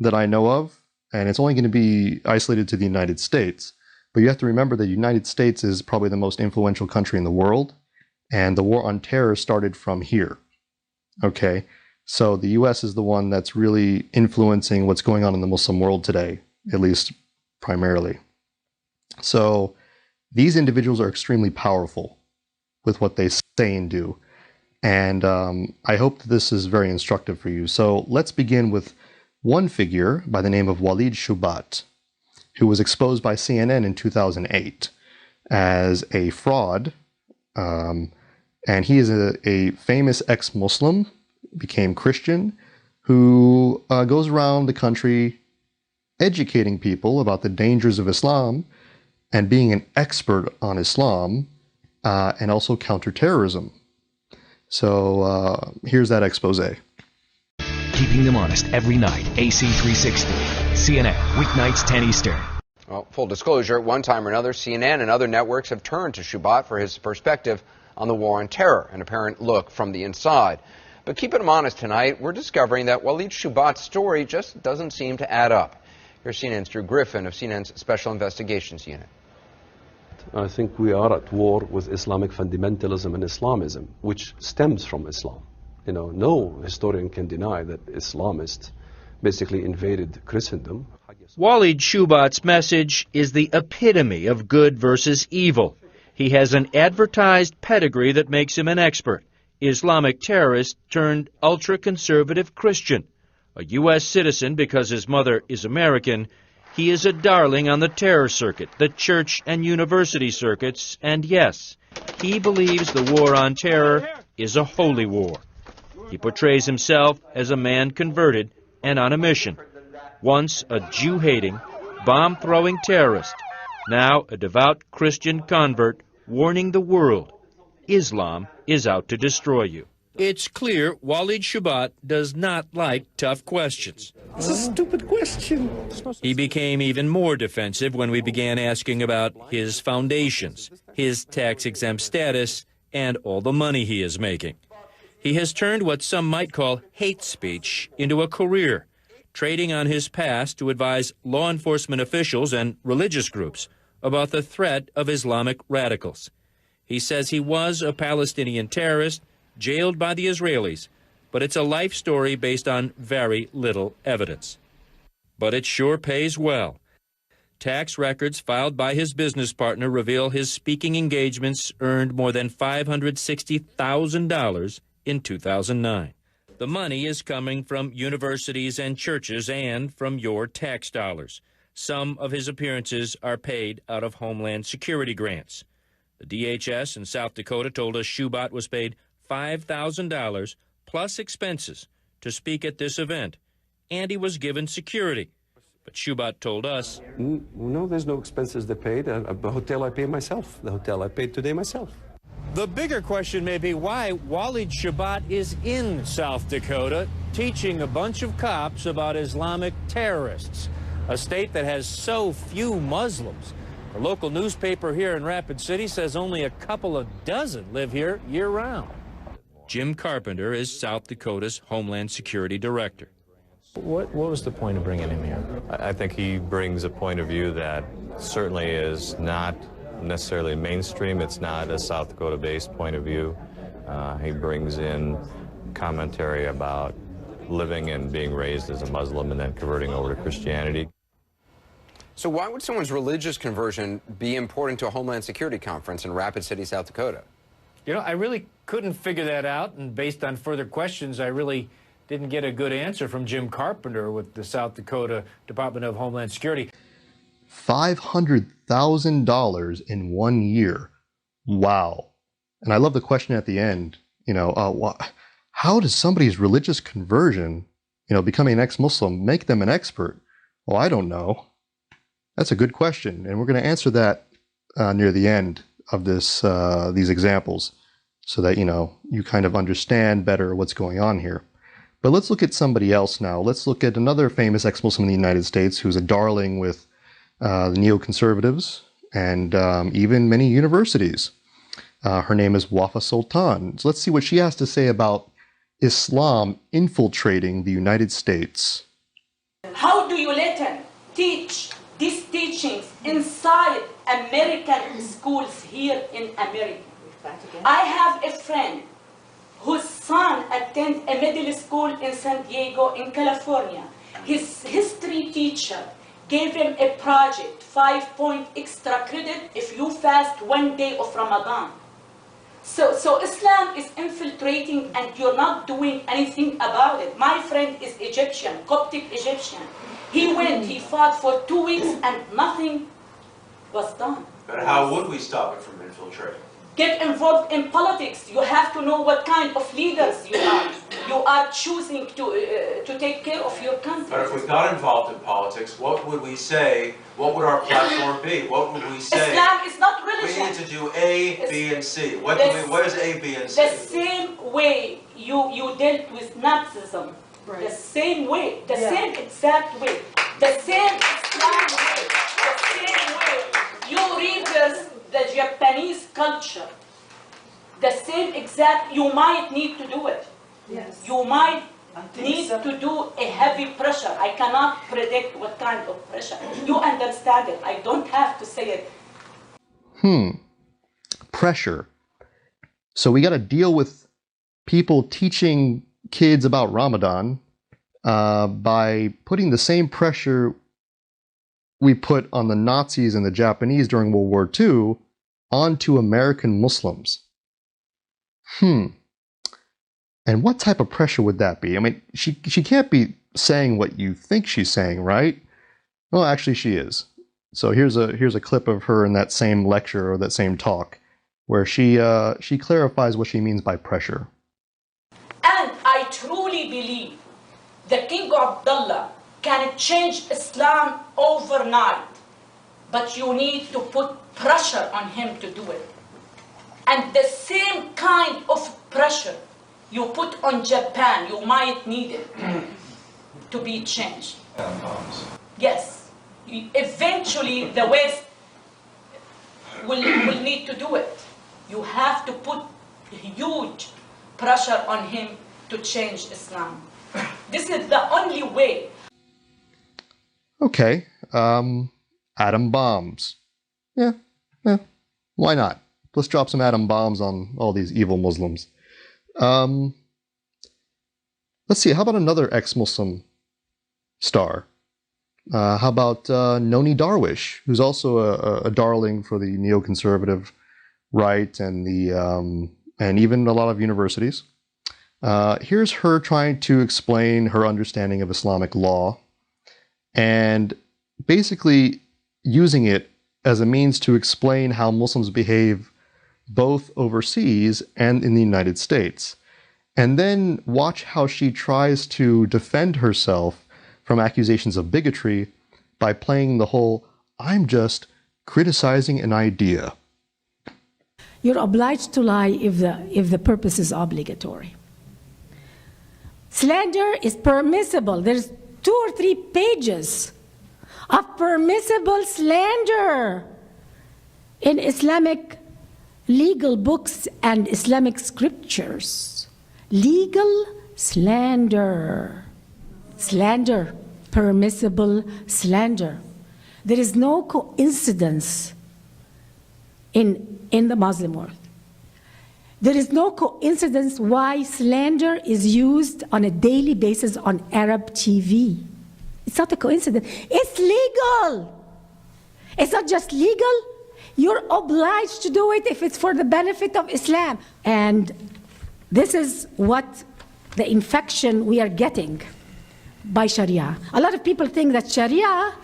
that I know of, and it's only going to be isolated to the United States. But you have to remember that the United States is probably the most influential country in the world, and the war on terror started from here. Okay? So the US is the one that's really influencing what's going on in the Muslim world today, at least primarily. So these individuals are extremely powerful with what they say and do. And I hope that this is very instructive for you. So let's begin with one figure by the name of Walid Shoebat, who was exposed by CNN in 2008 as a fraud. And he is a famous ex-Muslim, became Christian, who goes around the country educating people about the dangers of Islam and being an expert on Islam, and also counterterrorism. So here's that expose. Keeping them honest every night. AC 360. CNN, weeknights 10 Eastern. Well, full disclosure, at one time or another, CNN and other networks have turned to Shoebat for his perspective on the war on terror, an apparent look from the inside. But keeping him honest tonight, we're discovering that Walid Shoebat's story just doesn't seem to add up. Here's CNN's Drew Griffin of CNN's Special Investigations Unit. I think we are at war with Islamic fundamentalism and Islamism, which stems from Islam. You know, no historian can deny that Islamists basically invaded Christendom. Walid Shoebat's message is the epitome of good versus evil. He has an advertised pedigree that makes him an expert. Islamic terrorist turned ultra-conservative Christian. A U.S. citizen because his mother is American. He is a darling on the terror circuit, the church and university circuits, and yes, he believes the war on terror is a holy war. He portrays himself as a man converted and on a mission. Once a Jew-hating, bomb-throwing terrorist, now a devout Christian convert warning the world, Islam is out to destroy you. It's clear Walid Shoebat does not like tough questions. It's a stupid question. He became even more defensive when we began asking about his foundations, his tax-exempt status, and all the money he is making. He has turned what some might call hate speech into a career, trading on his past to advise law enforcement officials and religious groups about the threat of Islamic radicals. He says he was a Palestinian terrorist, jailed by the Israelis, but it's a life story based on very little evidence. But it sure pays well. Tax records filed by his business partner reveal his speaking engagements earned more than $560,000 in 2009. The money is coming from universities and churches and from your tax dollars. Some of his appearances are paid out of Homeland Security grants. The DHS in South Dakota told us Shubat was paid $5,000 plus expenses to speak at this event, and he was given security. But Shubat told us, No, there's no expenses they paid. The hotel I paid myself. The hotel I paid today myself. the bigger question may be why Walid Shubat is in South Dakota teaching a bunch of cops about Islamic terrorists, a state that has so few Muslims. A local newspaper here in Rapid City says only a couple of dozen live here year-round. Jim Carpenter is South Dakota's Homeland Security Director. What was the point of bringing him here? I think he brings a point of view that certainly is not necessarily mainstream. It's not a South Dakota-based point of view. He brings in commentary about living and being raised as a Muslim and then converting over to Christianity. So why would someone's religious conversion be important to a Homeland Security conference in Rapid City, South Dakota? You know, I really couldn't figure that out, and based on further questions, I really didn't get a good answer from Jim Carpenter with the South Dakota Department of Homeland Security. $500,000 in 1 year. Wow. And I love the question at the end, you know, how does somebody's religious conversion, you know, becoming an ex-Muslim, make them an expert? Well, I don't know. That's a good question, and we're going to answer that near the end of this these examples, so that you kind of understand better what's going on here. But let's look at somebody else now. Let's look at another famous ex-Muslim in the United States who's a darling with the neoconservatives and even many universities. Her name is Wafa Sultan. So let's see what she has to say about Islam infiltrating the United States. How do you let him teach these teachings inside American schools here in America? I have a friend whose son attends a middle school in San Diego in California. His history teacher gave him a project, 5-point extra credit if you fast 1 day of Ramadan. So Islam is infiltrating and you're not doing anything about it. My friend is Egyptian, Coptic Egyptian. He went, he fought for 2 weeks and nothing was done. But how would we stop it from infiltrating? Get involved in politics. You have to know what kind of leaders you are. You are choosing to take care of your country. But if we got involved in politics, what would we say? What would our platform be? What would we say? Islam is not religion. We need to do A, B, and C. What is A, B, and C? The same way you dealt with Nazism. Right. The same way. The same exact way. The same Islam way. The same way. You reverse the Japanese culture. The same exact, you might need to do it. Yes. You might need to do a heavy pressure. I cannot predict what kind of pressure. You understand it. I don't have to say it. Pressure. So we got to deal with people teaching kids about Ramadan by putting the same pressure we put on the Nazis and the Japanese during World War II onto American Muslims. And what type of pressure would that be? I mean, she can't be saying what you think she's saying, right? Well, actually she is. So here's a clip of her in that same lecture or that same talk where she clarifies what she means by pressure. And I truly believe the King Abdullah can change Islam overnight, but you need to put pressure on him to do it. And the same kind of pressure you put on Japan, you might need it to be changed. Yes, eventually the West will need to do it. You have to put huge pressure on him to change Islam. This is the only way. Okay, atom bombs. Yeah, why not? Let's drop some atom bombs on all these evil Muslims. Let's see, how about another ex-Muslim star? How about Nonie Darwish, who's also a darling for the neoconservative right and the and even a lot of universities. Here's her trying to explain her understanding of Islamic law and basically using it as a means to explain how Muslims behave both overseas and in the United States. And then watch how she tries to defend herself from accusations of bigotry by playing the whole, I'm just criticizing an idea. You're obliged to lie if the purpose is obligatory. Slander is permissible. There's 2 or 3 pages of permissible slander in Islamic legal books and Islamic scriptures. Legal slander. Slander. Permissible slander. There is no coincidence in the Muslim world. There is no coincidence why slander is used on a daily basis on Arab TV. It's not a coincidence. It's legal. It's not just legal. You're obliged to do it if it's for the benefit of Islam. And this is what the infection we are getting by Sharia. A lot of people think that Sharia,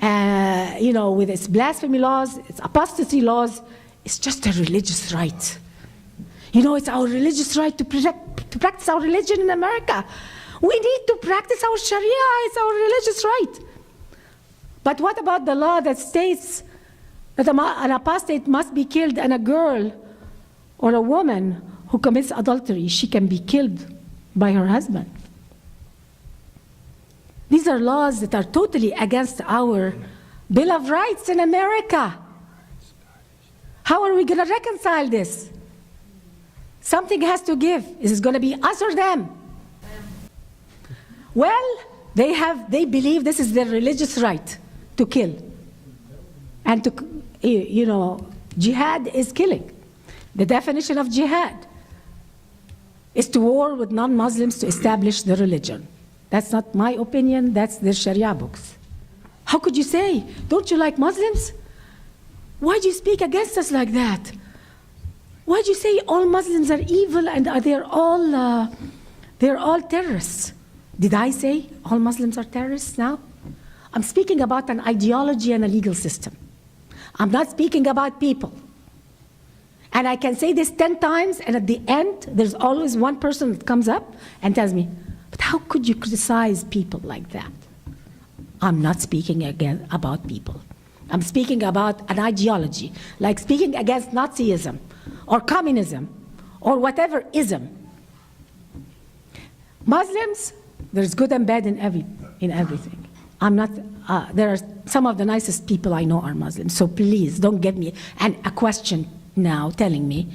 with its blasphemy laws, its apostasy laws, it's just a religious right. It's our religious right to practice our religion in America. We need to practice our Sharia. It's our religious right. But what about the law that states that an apostate must be killed, and a girl or a woman who commits adultery, she can be killed by her husband? These are laws that are totally against our Bill of Rights in America. How are we going to reconcile this? Something has to give. Is it going to be us or them? Well, they believe this is their religious right to kill. And jihad is killing. The definition of jihad is to war with non-Muslims to establish the religion. That's not my opinion, that's their Sharia books. How could you say, don't you like Muslims? Why do you speak against us like that? Why do you say all Muslims are evil and they're all terrorists? Did I say all Muslims are terrorists now? I'm speaking about an ideology and a legal system. I'm not speaking about people. And I can say this 10 times, and at the end, there's always one person that comes up and tells me, but how could you criticize people like that? I'm not speaking again about people. I'm speaking about an ideology, like speaking against Nazism or communism or whatever ism. Muslims, there's good and bad in everything. There are some of the nicest people I know are Muslims, so please don't give me a question now telling me,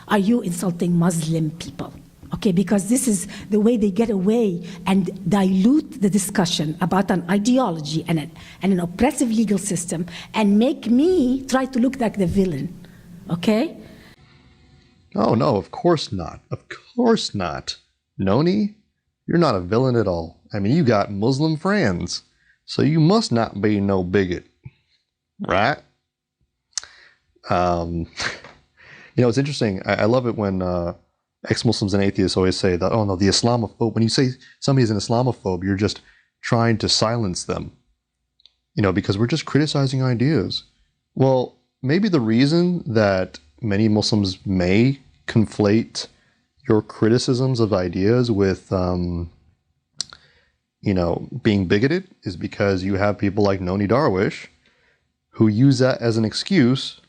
are you insulting Muslim people? Okay, because this is the way they get away and dilute the discussion about an ideology and an oppressive legal system and make me try to look like the villain, okay? Oh, no, of course not. Of course not. Nonie, you're not a villain at all. I mean, you got Muslim friends, so you must not be no bigot, right? It's interesting. I love it when ex-Muslims and atheists always say that, oh no, the Islamophobe, when you say somebody's an Islamophobe, you're just trying to silence them, because we're just criticizing ideas. Well, maybe the reason that many Muslims may conflate your criticisms of ideas with, being bigoted is because you have people like Nonie Darwish who use that as an excuse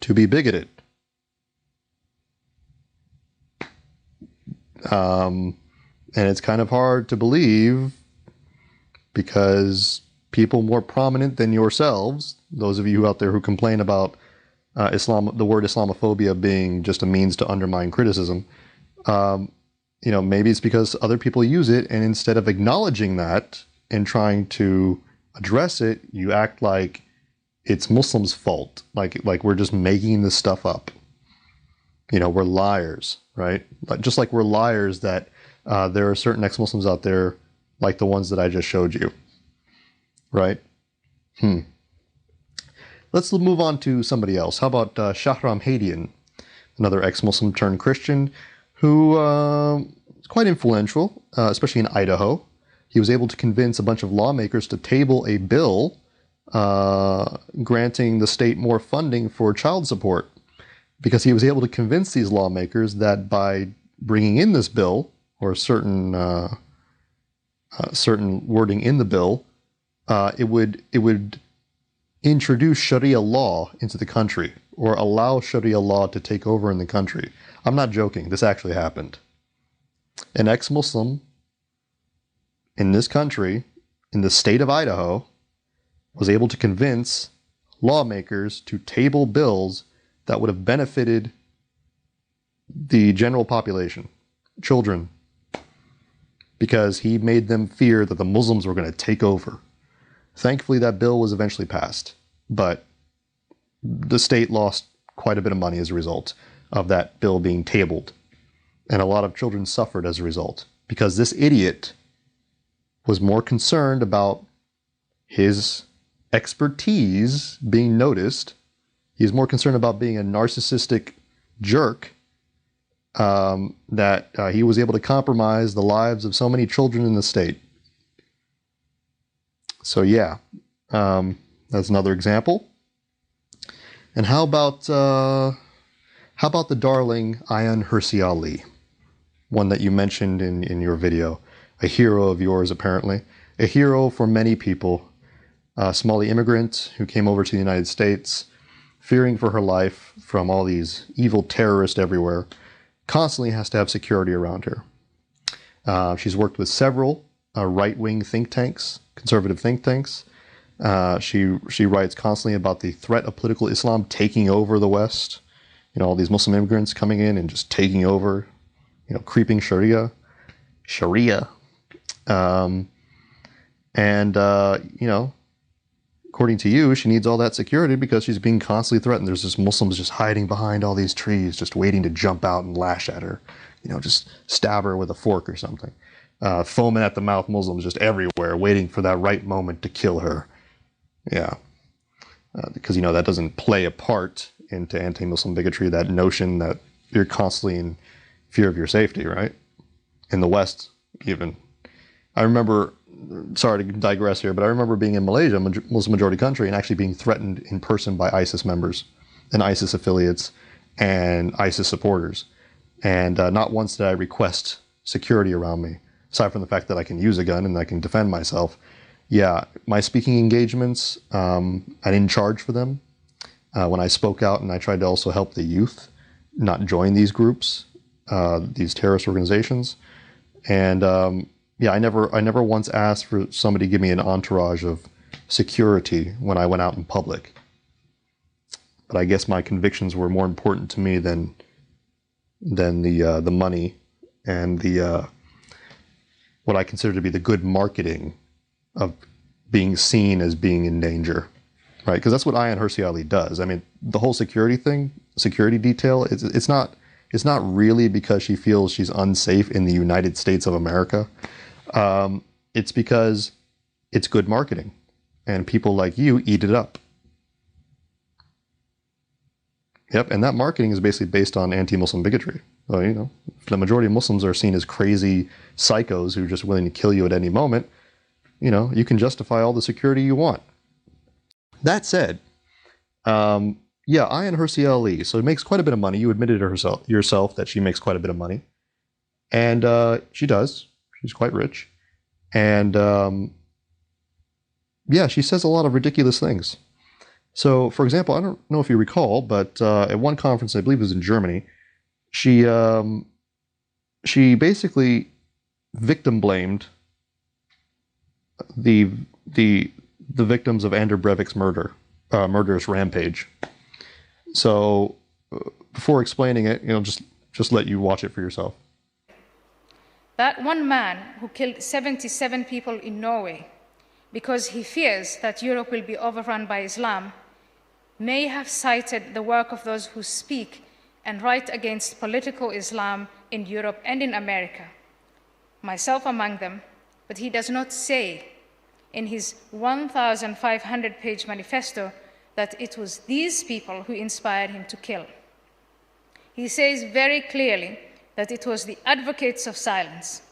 to be bigoted. And it's kind of hard to believe because people more prominent than yourselves, those of you out there who complain about the word Islamophobia being just a means to undermine criticism, maybe it's because other people use it, and instead of acknowledging that and trying to address it, you act like it's Muslims' fault, like we're just making this stuff up. We're liars, right? Just like we're liars that there are certain ex-Muslims out there like the ones that I just showed you, right? Let's move on to somebody else. How about Shahram Hadian, another ex-Muslim turned Christian, who was quite influential, especially in Idaho. He was able to convince a bunch of lawmakers to table a bill granting the state more funding for child support, because he was able to convince these lawmakers that by bringing in this bill, or certain wording in the bill, it would introduce Sharia law into the country, or allow Sharia law to take over in the country. I'm not joking. This actually happened. An ex-Muslim in this country, in the state of Idaho, was able to convince lawmakers to table bills that would have benefited the general population, children, because he made them fear that the Muslims were going to take over. Thankfully, that bill was eventually passed, but the state lost quite a bit of money as a result of that bill being tabled. And a lot of children suffered as a result, because this idiot was more concerned about his expertise being noticed. He was more concerned about being a narcissistic jerk, that he was able to compromise the lives of so many children in the state. So yeah, that's another example. And how about the darling Ayaan Hirsi Ali, one that you mentioned in your video, a hero of yours apparently, a hero for many people, a Somali immigrant who came over to the United States, fearing for her life from all these evil terrorists everywhere, constantly has to have security around her. She's worked with several right-wing think tanks, conservative think tanks. She writes constantly about the threat of political Islam taking over the West. You know, all these Muslim immigrants coming in and just taking over, you know, creeping Sharia. You know, according to you, she needs all that security because she's being constantly threatened. There's just Muslims just hiding behind all these trees, just waiting to jump out and lash at her. You know, just stab her with a fork or something. Foaming at the mouth Muslims just everywhere, waiting for that right moment to kill her. Yeah. Because, you know, that doesn't play a part into anti-Muslim bigotry, that notion that you're constantly in fear of your safety, right? In the West, even. I remember, sorry to digress here, but I remember being in Malaysia, a Muslim majority country, and actually being threatened in person by ISIS members and ISIS affiliates and ISIS supporters. And not once did I request security around me, aside from the fact that I can use a gun and I can defend myself. Yeah, my speaking engagements, I didn't charge for them. When I spoke out and I tried to also help the youth not join these groups, these terrorist organizations. And yeah, I never once asked for somebody to give me an entourage of security when I went out in public. But I guess my convictions were more important to me than the money and the what I consider to be the good marketing of being seen as being in danger, right? Because that's what Ayaan Hirsi Ali does. I mean, the whole security thing, security detail, it's not really because she feels she's unsafe in the United States of America. It's because it's good marketing, and people like you eat it up. Yep, and that marketing is basically based on anti-Muslim bigotry. So, you know, if the majority of Muslims are seen as crazy psychos who are just willing to kill you at any moment, you know, you can justify all the security you want. That said, yeah, Ayaan Hirsi Ali, so makes quite a bit of money. You admitted yourself that she makes quite a bit of money. And she does. She's quite rich. And yeah, she says a lot of ridiculous things. So, for example, I don't know if you recall, but at one conference, I believe it was in Germany, she basically victim blamed the victims of Ander Breivik's murderous rampage. So, before explaining it, you know, just let you watch it for yourself. That one man who killed 77 people in Norway because he fears that Europe will be overrun by Islam may have cited the work of those who speak and write against political Islam in Europe and in America, myself among them, but he does not say in his 1,500-page manifesto that it was these people who inspired him to kill. He says very clearly that it was the advocates of silence.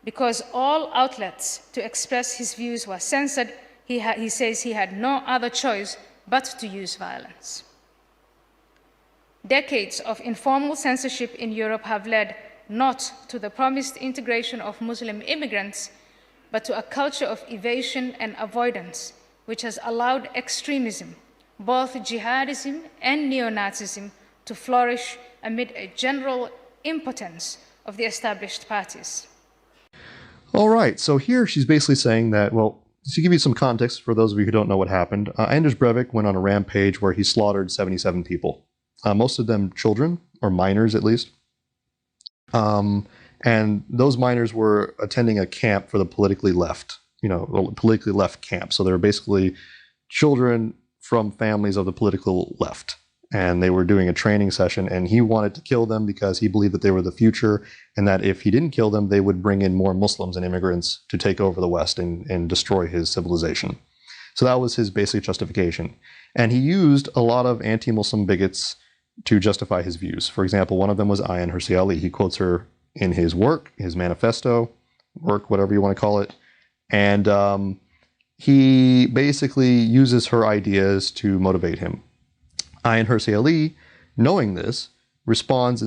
Because all outlets to express his views were censored, he says he had no other choice but to use violence. Decades of informal censorship in Europe have led not to the promised integration of Muslim immigrants, but to a culture of evasion and avoidance, which has allowed extremism, both jihadism and neo-Nazism, to flourish amid a general impotence of the established parties. All right, so here she's basically saying that, well, to give you some context for those of you who don't know what happened, Anders Breivik went on a rampage where he slaughtered 77 people, most of them children, or minors at least. And those minors were attending a camp for the politically left, politically left camp. So they were basically children from families of the political left. And they were doing a training session, and he wanted to kill them because he believed that they were the future, and that if he didn't kill them, they would bring in more Muslims and immigrants to take over the West and destroy his civilization. So that was his basic justification. And he used a lot of anti-Muslim bigots to justify his views. For example, one of them was Ayaan Hirsi Ali. He quotes her in his work, his manifesto, work, whatever you want to call it. And he basically uses her ideas to motivate him. Ayaan Hirsi Ali, knowing this, responds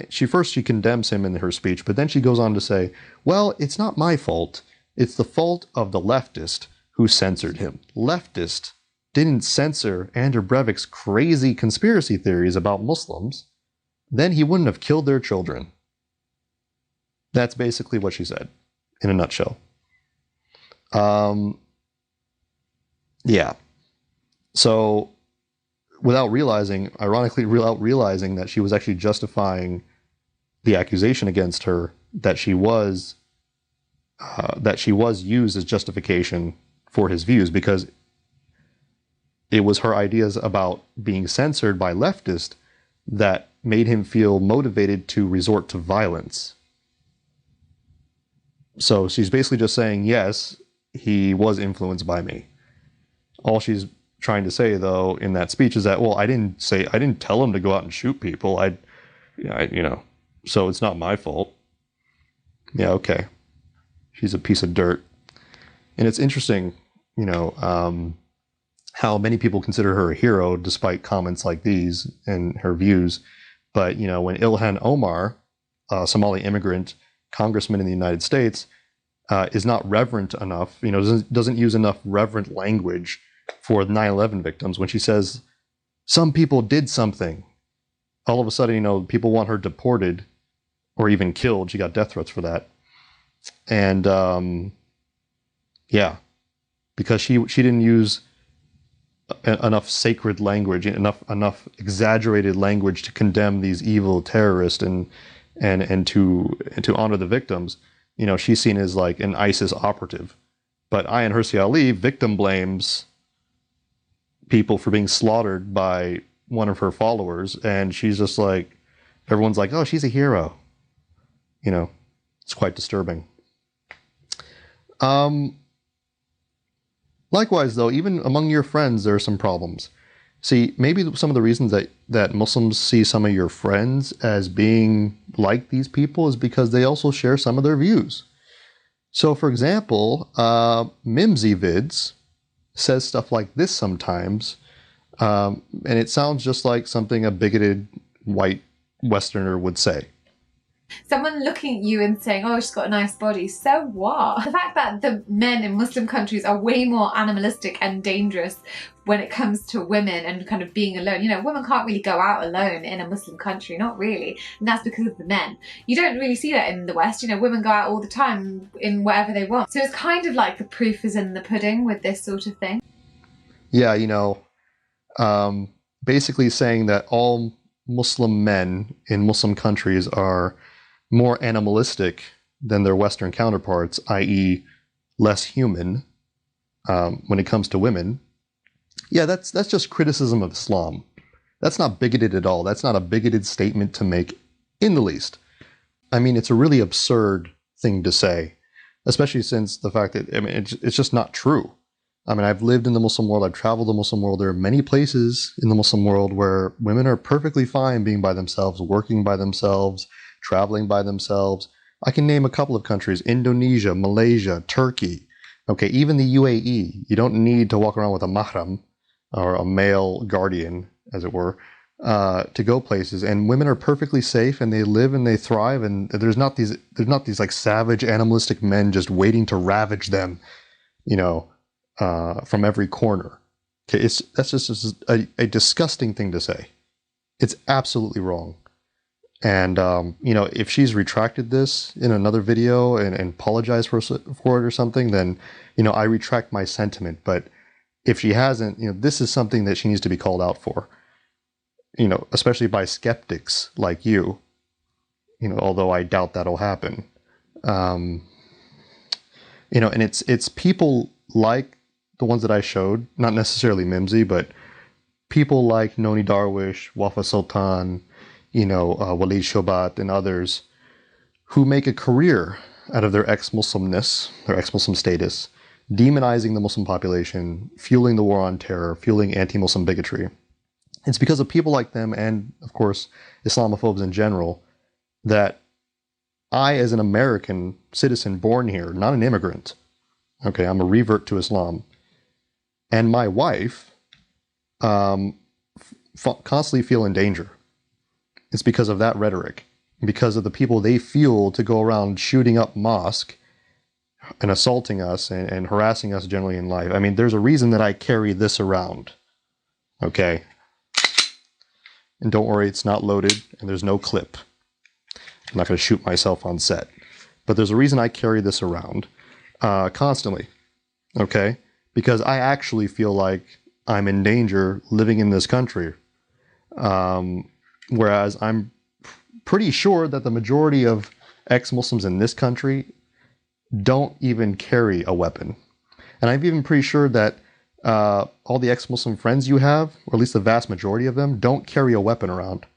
she condemns him in her speech, but then she goes on to say, well, it's not my fault. It's the fault of the leftist who censored him. Leftist didn't censor Anders Breivik's crazy conspiracy theories about Muslims, then he wouldn't have killed their children. That's basically what she said, in a nutshell. Yeah. So, ironically, without realizing that she was actually justifying the accusation against her, that she was used as justification for his views, because it was her ideas about being censored by leftists that made him feel motivated to resort to violence. So she's basically just saying, yes, he was influenced by me. All she's trying to say, though, in that speech is that, well, I didn't tell him to go out and shoot people. So it's not my fault. Yeah, okay. She's a piece of dirt. And it's interesting, how many people consider her a hero despite comments like these and her views. But, when Ilhan Omar, a Somali immigrant congressman in the United States, is not reverent enough, doesn't use enough reverent language for 9/11 victims, when she says some people did something, all of a sudden, people want her deported or even killed. She got death threats for that. And yeah, because she didn't use enough sacred language, enough exaggerated language to condemn these evil terrorists and to honor the victims. She's seen as like an ISIS operative. But Ayaan Hirsi Ali victim blames people for being slaughtered by one of her followers, and she's just like, everyone's like, oh, she's a hero. It's quite disturbing. Likewise, though, even among your friends, there are some problems. See, maybe some of the reasons that Muslims see some of your friends as being like these people is because they also share some of their views. So, for example, Mimsy Vids says stuff like this sometimes, and it sounds just like something a bigoted white Westerner would say. Someone looking at you and saying, oh, she's got a nice body, so what? The fact that the men in Muslim countries are way more animalistic and dangerous when it comes to women and kind of being alone. Women can't really go out alone in a Muslim country, not really. And that's because of the men. You don't really see that in the West. Women go out all the time in whatever they want. So it's kind of like the proof is in the pudding with this sort of thing. Yeah, basically saying that all Muslim men in Muslim countries are more animalistic than their Western counterparts, i.e. less human when it comes to women. Yeah, that's just criticism of Islam. That's not bigoted at all. That's not a bigoted statement to make in the least. I mean, it's a really absurd thing to say, especially since the fact that, it's just not true. I mean, I've lived in the Muslim world, I've traveled the Muslim world. There are many places in the Muslim world where women are perfectly fine being by themselves, working by themselves, traveling by themselves. I can name a couple of countries: Indonesia, Malaysia, Turkey. Okay, even the UAE. You don't need to walk around with a mahram, or a male guardian, as it were, to go places. And women are perfectly safe, and they live and they thrive. And there's not these like savage, animalistic men just waiting to ravage them, from every corner. Okay, that's just a disgusting thing to say. It's absolutely wrong. And if she's retracted this in another video and apologized for it or something, then I retract my sentiment. But if she hasn't, this is something that she needs to be called out for. Especially by skeptics like you. Although I doubt that'll happen. And it's people like the ones that I showed, not necessarily Mimsy, but people like Nonie Darwish, Wafa Sultan, Walid Shobat, and others who make a career out of their ex-Muslimness, their ex-Muslim status, demonizing the Muslim population, fueling the war on terror, fueling anti-Muslim bigotry. It's because of people like them, and of course Islamophobes in general, that I, as an American citizen born here, not an immigrant, okay, I'm a revert to Islam, and my wife constantly feel in danger. It's because of that rhetoric, because of the people they fuel to go around shooting up mosque and assaulting us and harassing us generally in life. I mean, there's a reason that I carry this around, okay? And don't worry, it's not loaded and there's no clip. I'm not going to shoot myself on set. But there's a reason I carry this around constantly, okay? Because I actually feel like I'm in danger living in this country. Whereas I'm pretty sure that the majority of ex-Muslims in this country don't even carry a weapon. And I'm even pretty sure that all the ex-Muslim friends you have, or at least the vast majority of them, don't carry a weapon around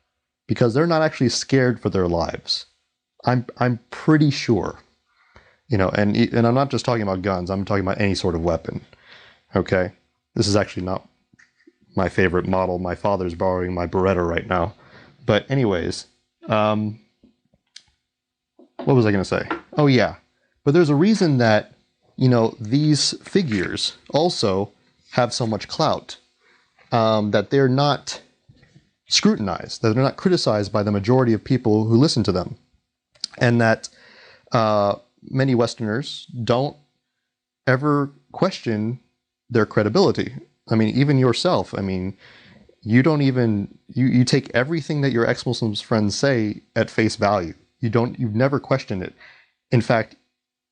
because they're not actually scared for their lives. I'm pretty sure. And I'm not just talking about guns, I'm talking about any sort of weapon. Okay? This is actually not my favorite model. My father's borrowing my Beretta right now. But anyways, what was I going to say? Oh yeah, but there's a reason that, these figures also have so much clout, that they're not scrutinized, that they're not criticized by the majority of people who listen to them, and that many Westerners don't ever question their credibility. I mean, even yourself, you don't even, you take everything that your ex-Muslims friends say at face value. You've never questioned it. In fact,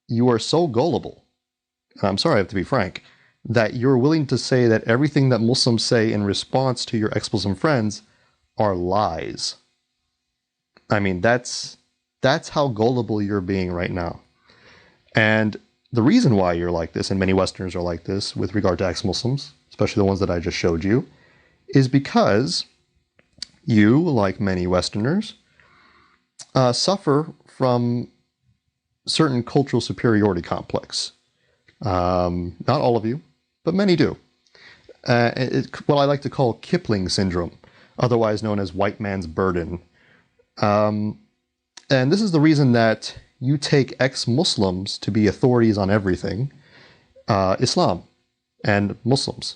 you are so gullible, and I'm sorry I have to be frank, that you're willing to say that everything that Muslims say in response to your ex-Muslim friends are lies. That's how gullible you're being right now. And the reason why you're like this, and many Westerners are like this with regard to ex-Muslims, especially the ones that I just showed you, is because you, like many Westerners, suffer from certain cultural superiority complex. Not all of you, but many do. What I like to call Kipling syndrome, otherwise known as white man's burden. And this is the reason that you take ex-Muslims to be authorities on everything, Islam and Muslims.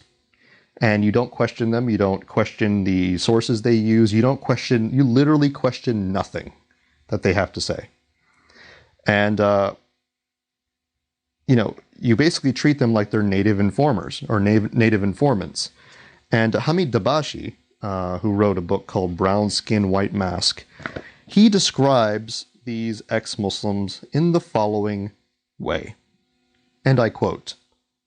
And you don't question them, you don't question the sources they use, you literally question nothing that they have to say. And, you basically treat them like they're native informers or native informants. And Hamid Dabashi, who wrote a book called Brown Skin, White Mask, he describes these ex-Muslims in the following way. And I quote,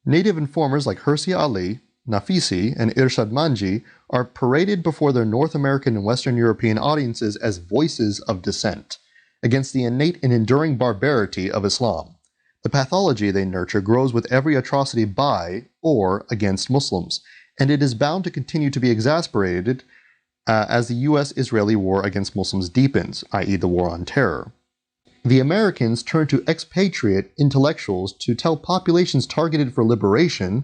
"Native informers like Hirsi Ali, Nafisi, and Irshad Manji are paraded before their North American and Western European audiences as voices of dissent against the innate and enduring barbarity of Islam. The pathology they nurture grows with every atrocity by or against Muslims, and it is bound to continue to be exacerbated as the U.S.-Israeli war against Muslims deepens, i.e. the war on terror. The Americans turn to expatriate intellectuals to tell populations targeted for liberation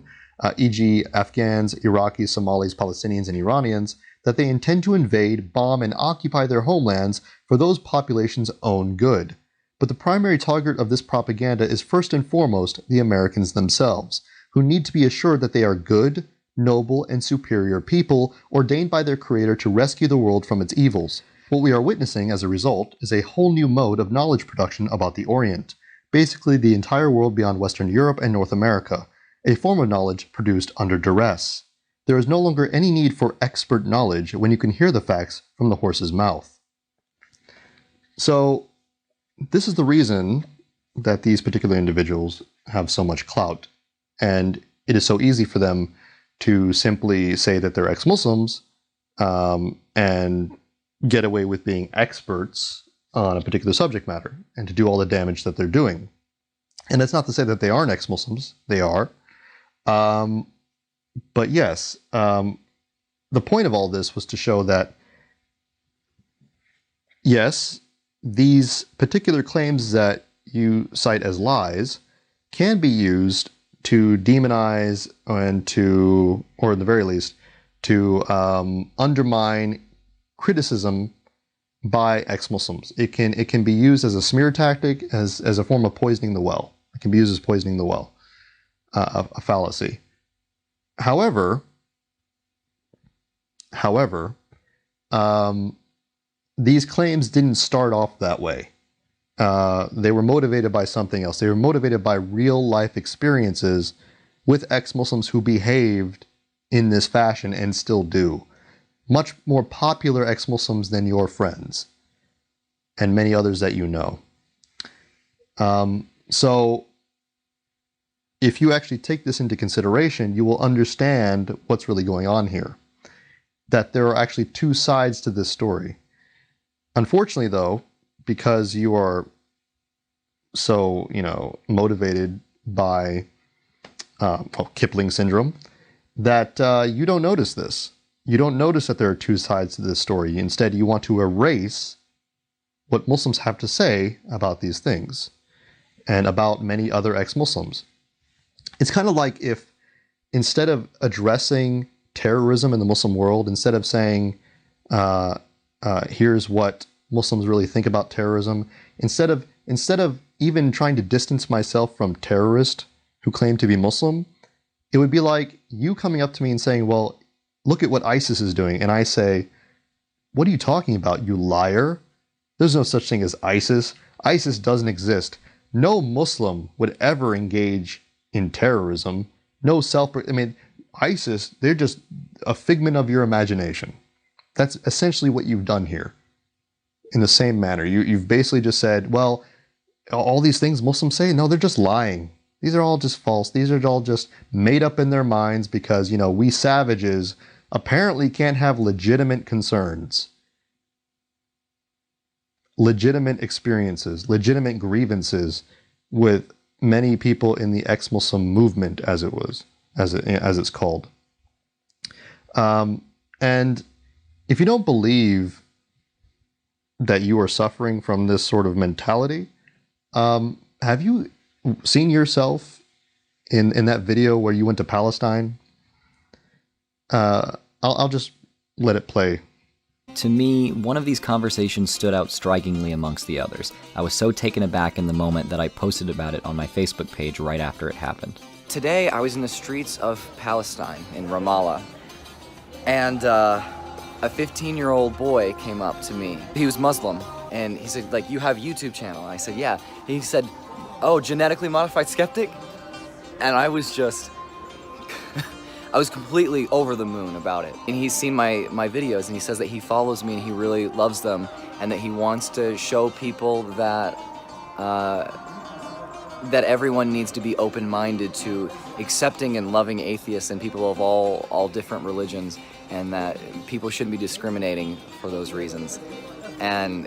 e.g. Afghans, Iraqis, Somalis, Palestinians, and Iranians, that they intend to invade, bomb, and occupy their homelands for those populations' own good. But the primary target of this propaganda is first and foremost the Americans themselves, who need to be assured that they are good, noble, and superior people ordained by their Creator to rescue the world from its evils. What we are witnessing as a result is a whole new mode of knowledge production about the Orient, basically the entire world beyond Western Europe and North America, a form of knowledge produced under duress. There is no longer any need for expert knowledge when you can hear the facts from the horse's mouth. So, this is the reason that these particular individuals have so much clout, and it is so easy for them to simply say that they're ex-Muslims and get away with being experts on a particular subject matter and to do all the damage that they're doing. And that's not to say that they aren't ex-Muslims. They are. But yes, the point of all this was to show that, yes, these particular claims that you cite as lies can be used to demonize and to, or at the very least, to undermine criticism by ex-Muslims. It can be used as a smear tactic, as a form of poisoning the well. It can be used as poisoning the well, a fallacy. However, these claims didn't start off that way. They were motivated by something else. They were motivated by real life experiences with ex-Muslims who behaved in this fashion and still do. Much more popular ex-Muslims than your friends and many others that you know. So if you actually take this into consideration, you will understand what's really going on here. That there are actually two sides to this story. Unfortunately, though, because you are so, motivated by Kipling syndrome, that you don't notice this. You don't notice that there are two sides to this story. Instead, you want to erase what Muslims have to say about these things and about many other ex-Muslims. It's kind of like if, instead of addressing terrorism in the Muslim world, instead of saying, here's what Muslims really think about terrorism, instead of even trying to distance myself from terrorists who claim to be Muslim, it would be like you coming up to me and saying, well, look at what ISIS is doing. And I say, what are you talking about, you liar? There's no such thing as ISIS. ISIS doesn't exist. No Muslim would ever engage in terrorism. ISIS, they're just a figment of your imagination. That's essentially what you've done here. In the same manner, you've basically just said, well, all these things Muslims say, no, they're just lying. These are all just false. These are all just made up in their minds because, we savages apparently can't have legitimate concerns, legitimate experiences, legitimate grievances with many people in the ex-Muslim movement, as it's called. And if you don't believe that you are suffering from this sort of mentality, have you seen yourself in that video where you went to Palestine? I'll just let it play. To me, one of these conversations stood out strikingly amongst the others. I was so taken aback in the moment that I posted about it on my Facebook page right after it happened. Today, I was in the streets of Palestine in Ramallah, and a 15-year-old boy came up to me. He was Muslim, and he said, you have a YouTube channel? And I said, yeah. He said, oh, genetically modified skeptic? And I was just... I was completely over the moon about it. And he's seen my videos, and he says that he follows me and he really loves them, and that he wants to show people that that everyone needs to be open-minded to accepting and loving atheists and people of all different religions, and that people shouldn't be discriminating for those reasons. And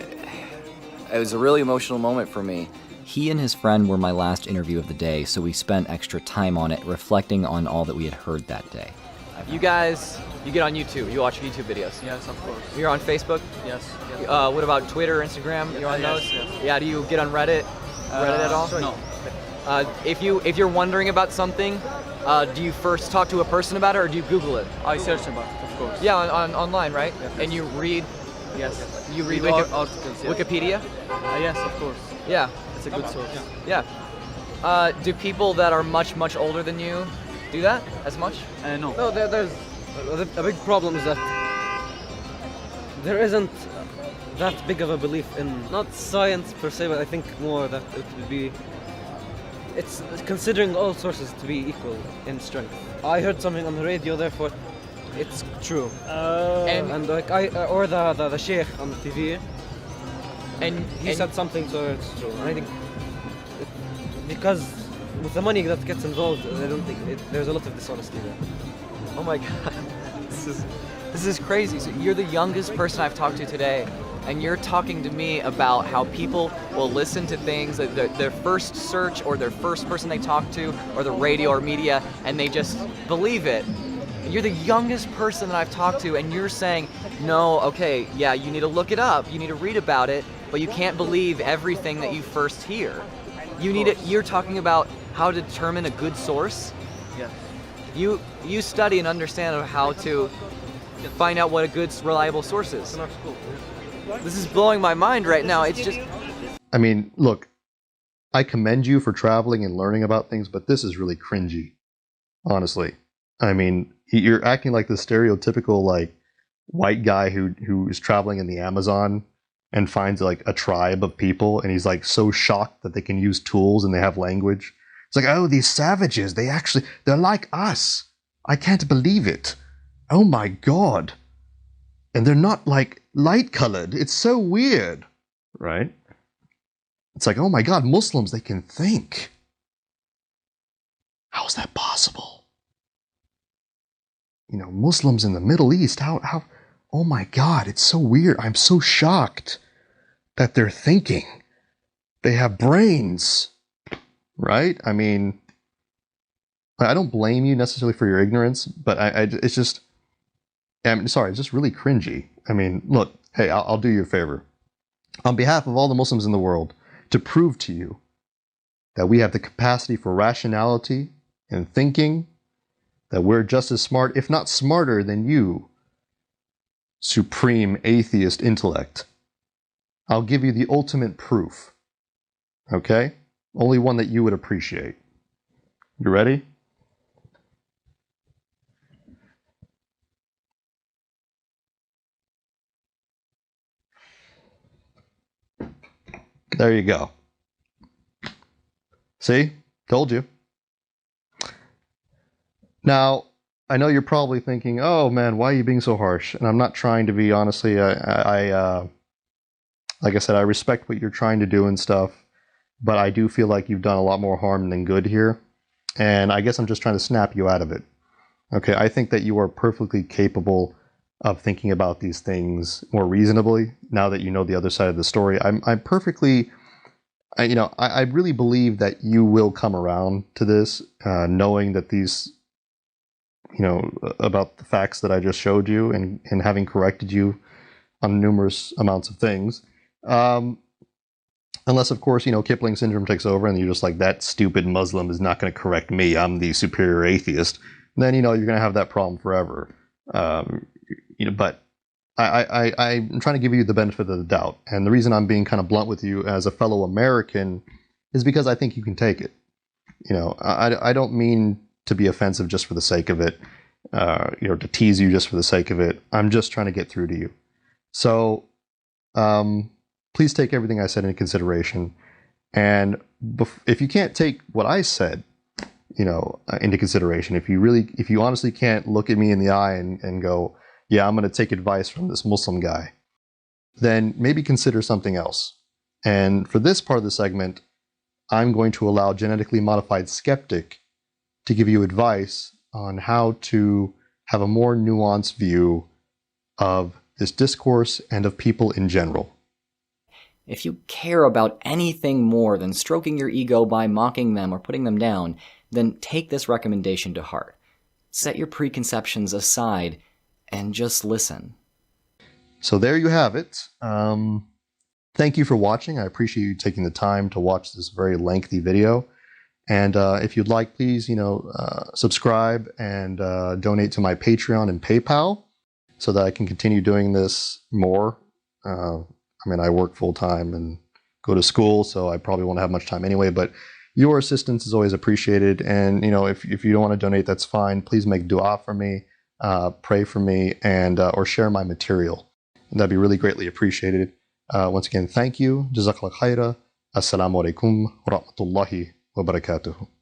it was a really emotional moment for me. He and his friend were my last interview of the day, so we spent extra time on it, reflecting on all that we had heard that day. You guys, you get on YouTube, you watch YouTube videos? Yes, of course. You're on Facebook? Yes. What about Twitter, Instagram? You're on those? Yes. Yeah, do you get on Reddit? Reddit at all? No. If you're wondering about something, do you first talk to a person about it, or do you Google it? I search about it, of course. Yeah, online, right? Yes. And you read. Yes. You read articles. Yes. Wikipedia. Yes, of course. Yeah. It's a good source. Yeah. Do people that are much older than you do that as much? No. No, there's a big problem is that there isn't that big of a belief in not science per se, but I think more that it would be. It's considering all sources to be equal in strength. I heard something on the radio, therefore it's true. And like or the sheikh on the TV, and he said something, so it's true. And I think because with the money that gets involved, I don't think there's a lot of dishonesty there. Oh my God, this is crazy. So you're the youngest person I've talked to today, and you're talking to me about how people will listen to things that their first search or their first person they talk to, or the radio or media, and they just believe it. You're the youngest person that I've talked to, and you're saying, no, okay, yeah, you need to look it up, you need to read about it, but you can't believe everything that you first hear. You're talking about how to determine a good source? Yes. You study and understand how to find out what a good, reliable source is. This is blowing my mind right now. It's just... I mean, look, I commend you for traveling and learning about things, but this is really cringy, honestly. I mean, you're acting like the stereotypical, like, white guy who is traveling in the Amazon and finds, like, a tribe of people, and he's, like, so shocked that they can use tools and they have language. It's like, oh, these savages, they're like us. I can't believe it. Oh my God. And they're not, like, light-colored. It's so weird, right? It's like, oh my God, Muslims, they can think. How is that possible? You know, Muslims in the Middle East, how, oh my God, it's so weird. I'm so shocked that they're thinking. They have brains, right? I mean, I don't blame you necessarily for your ignorance, but it's just, I'm sorry, it's just really cringy. I mean, look, hey, I'll do you a favor. On behalf of all the Muslims in the world, to prove to you that we have the capacity for rationality and thinking, that we're just as smart, if not smarter than you, supreme atheist intellect. I'll give you the ultimate proof. Okay? Only one that you would appreciate. You ready? There you go. See? Told you. Now, I know you're probably thinking, oh man, why are you being so harsh? And I'm not trying to be, honestly, like I said, I respect what you're trying to do and stuff, but I do feel like you've done a lot more harm than good here. And I guess I'm just trying to snap you out of it. Okay, I think that you are perfectly capable of thinking about these things more reasonably now that you know the other side of the story. I'm perfectly, I really believe that you will come around to this, knowing that these, about the facts that I just showed you and having corrected you on numerous amounts of things. Unless, of course, Kipling syndrome takes over and you're just like, that stupid Muslim is not going to correct me. I'm the superior atheist. Then, you're going to have that problem forever. But I'm trying to give you the benefit of the doubt. And the reason I'm being kind of blunt with you as a fellow American is because I think you can take it. I don't mean to be offensive just for the sake of it, to tease you just for the sake of it. I'm just trying to get through to you. So, please take everything I said into consideration. And if you can't take what I said, into consideration, if you honestly can't look at me in the eye and go, yeah, I'm going to take advice from this Muslim guy, then maybe consider something else. And for this part of the segment, I'm going to allow Genetically Modified Skeptic to give you advice on how to have a more nuanced view of this discourse and of people in general. If you care about anything more than stroking your ego by mocking them or putting them down, then take this recommendation to heart. Set your preconceptions aside and just listen. So there you have it. Thank you for watching. I appreciate you taking the time to watch this very lengthy video. And if you'd like, please, subscribe and donate to my Patreon and PayPal so that I can continue doing this more. I work full time and go to school, so I probably won't have much time anyway, but your assistance is always appreciated. And, if you don't want to donate, that's fine. Please make dua for me, pray for me, and or share my material. That'd be really greatly appreciated. Once again, thank you. Jazakallah khaira. Assalamu alaikum wa rahmatullahi wa barakatuh.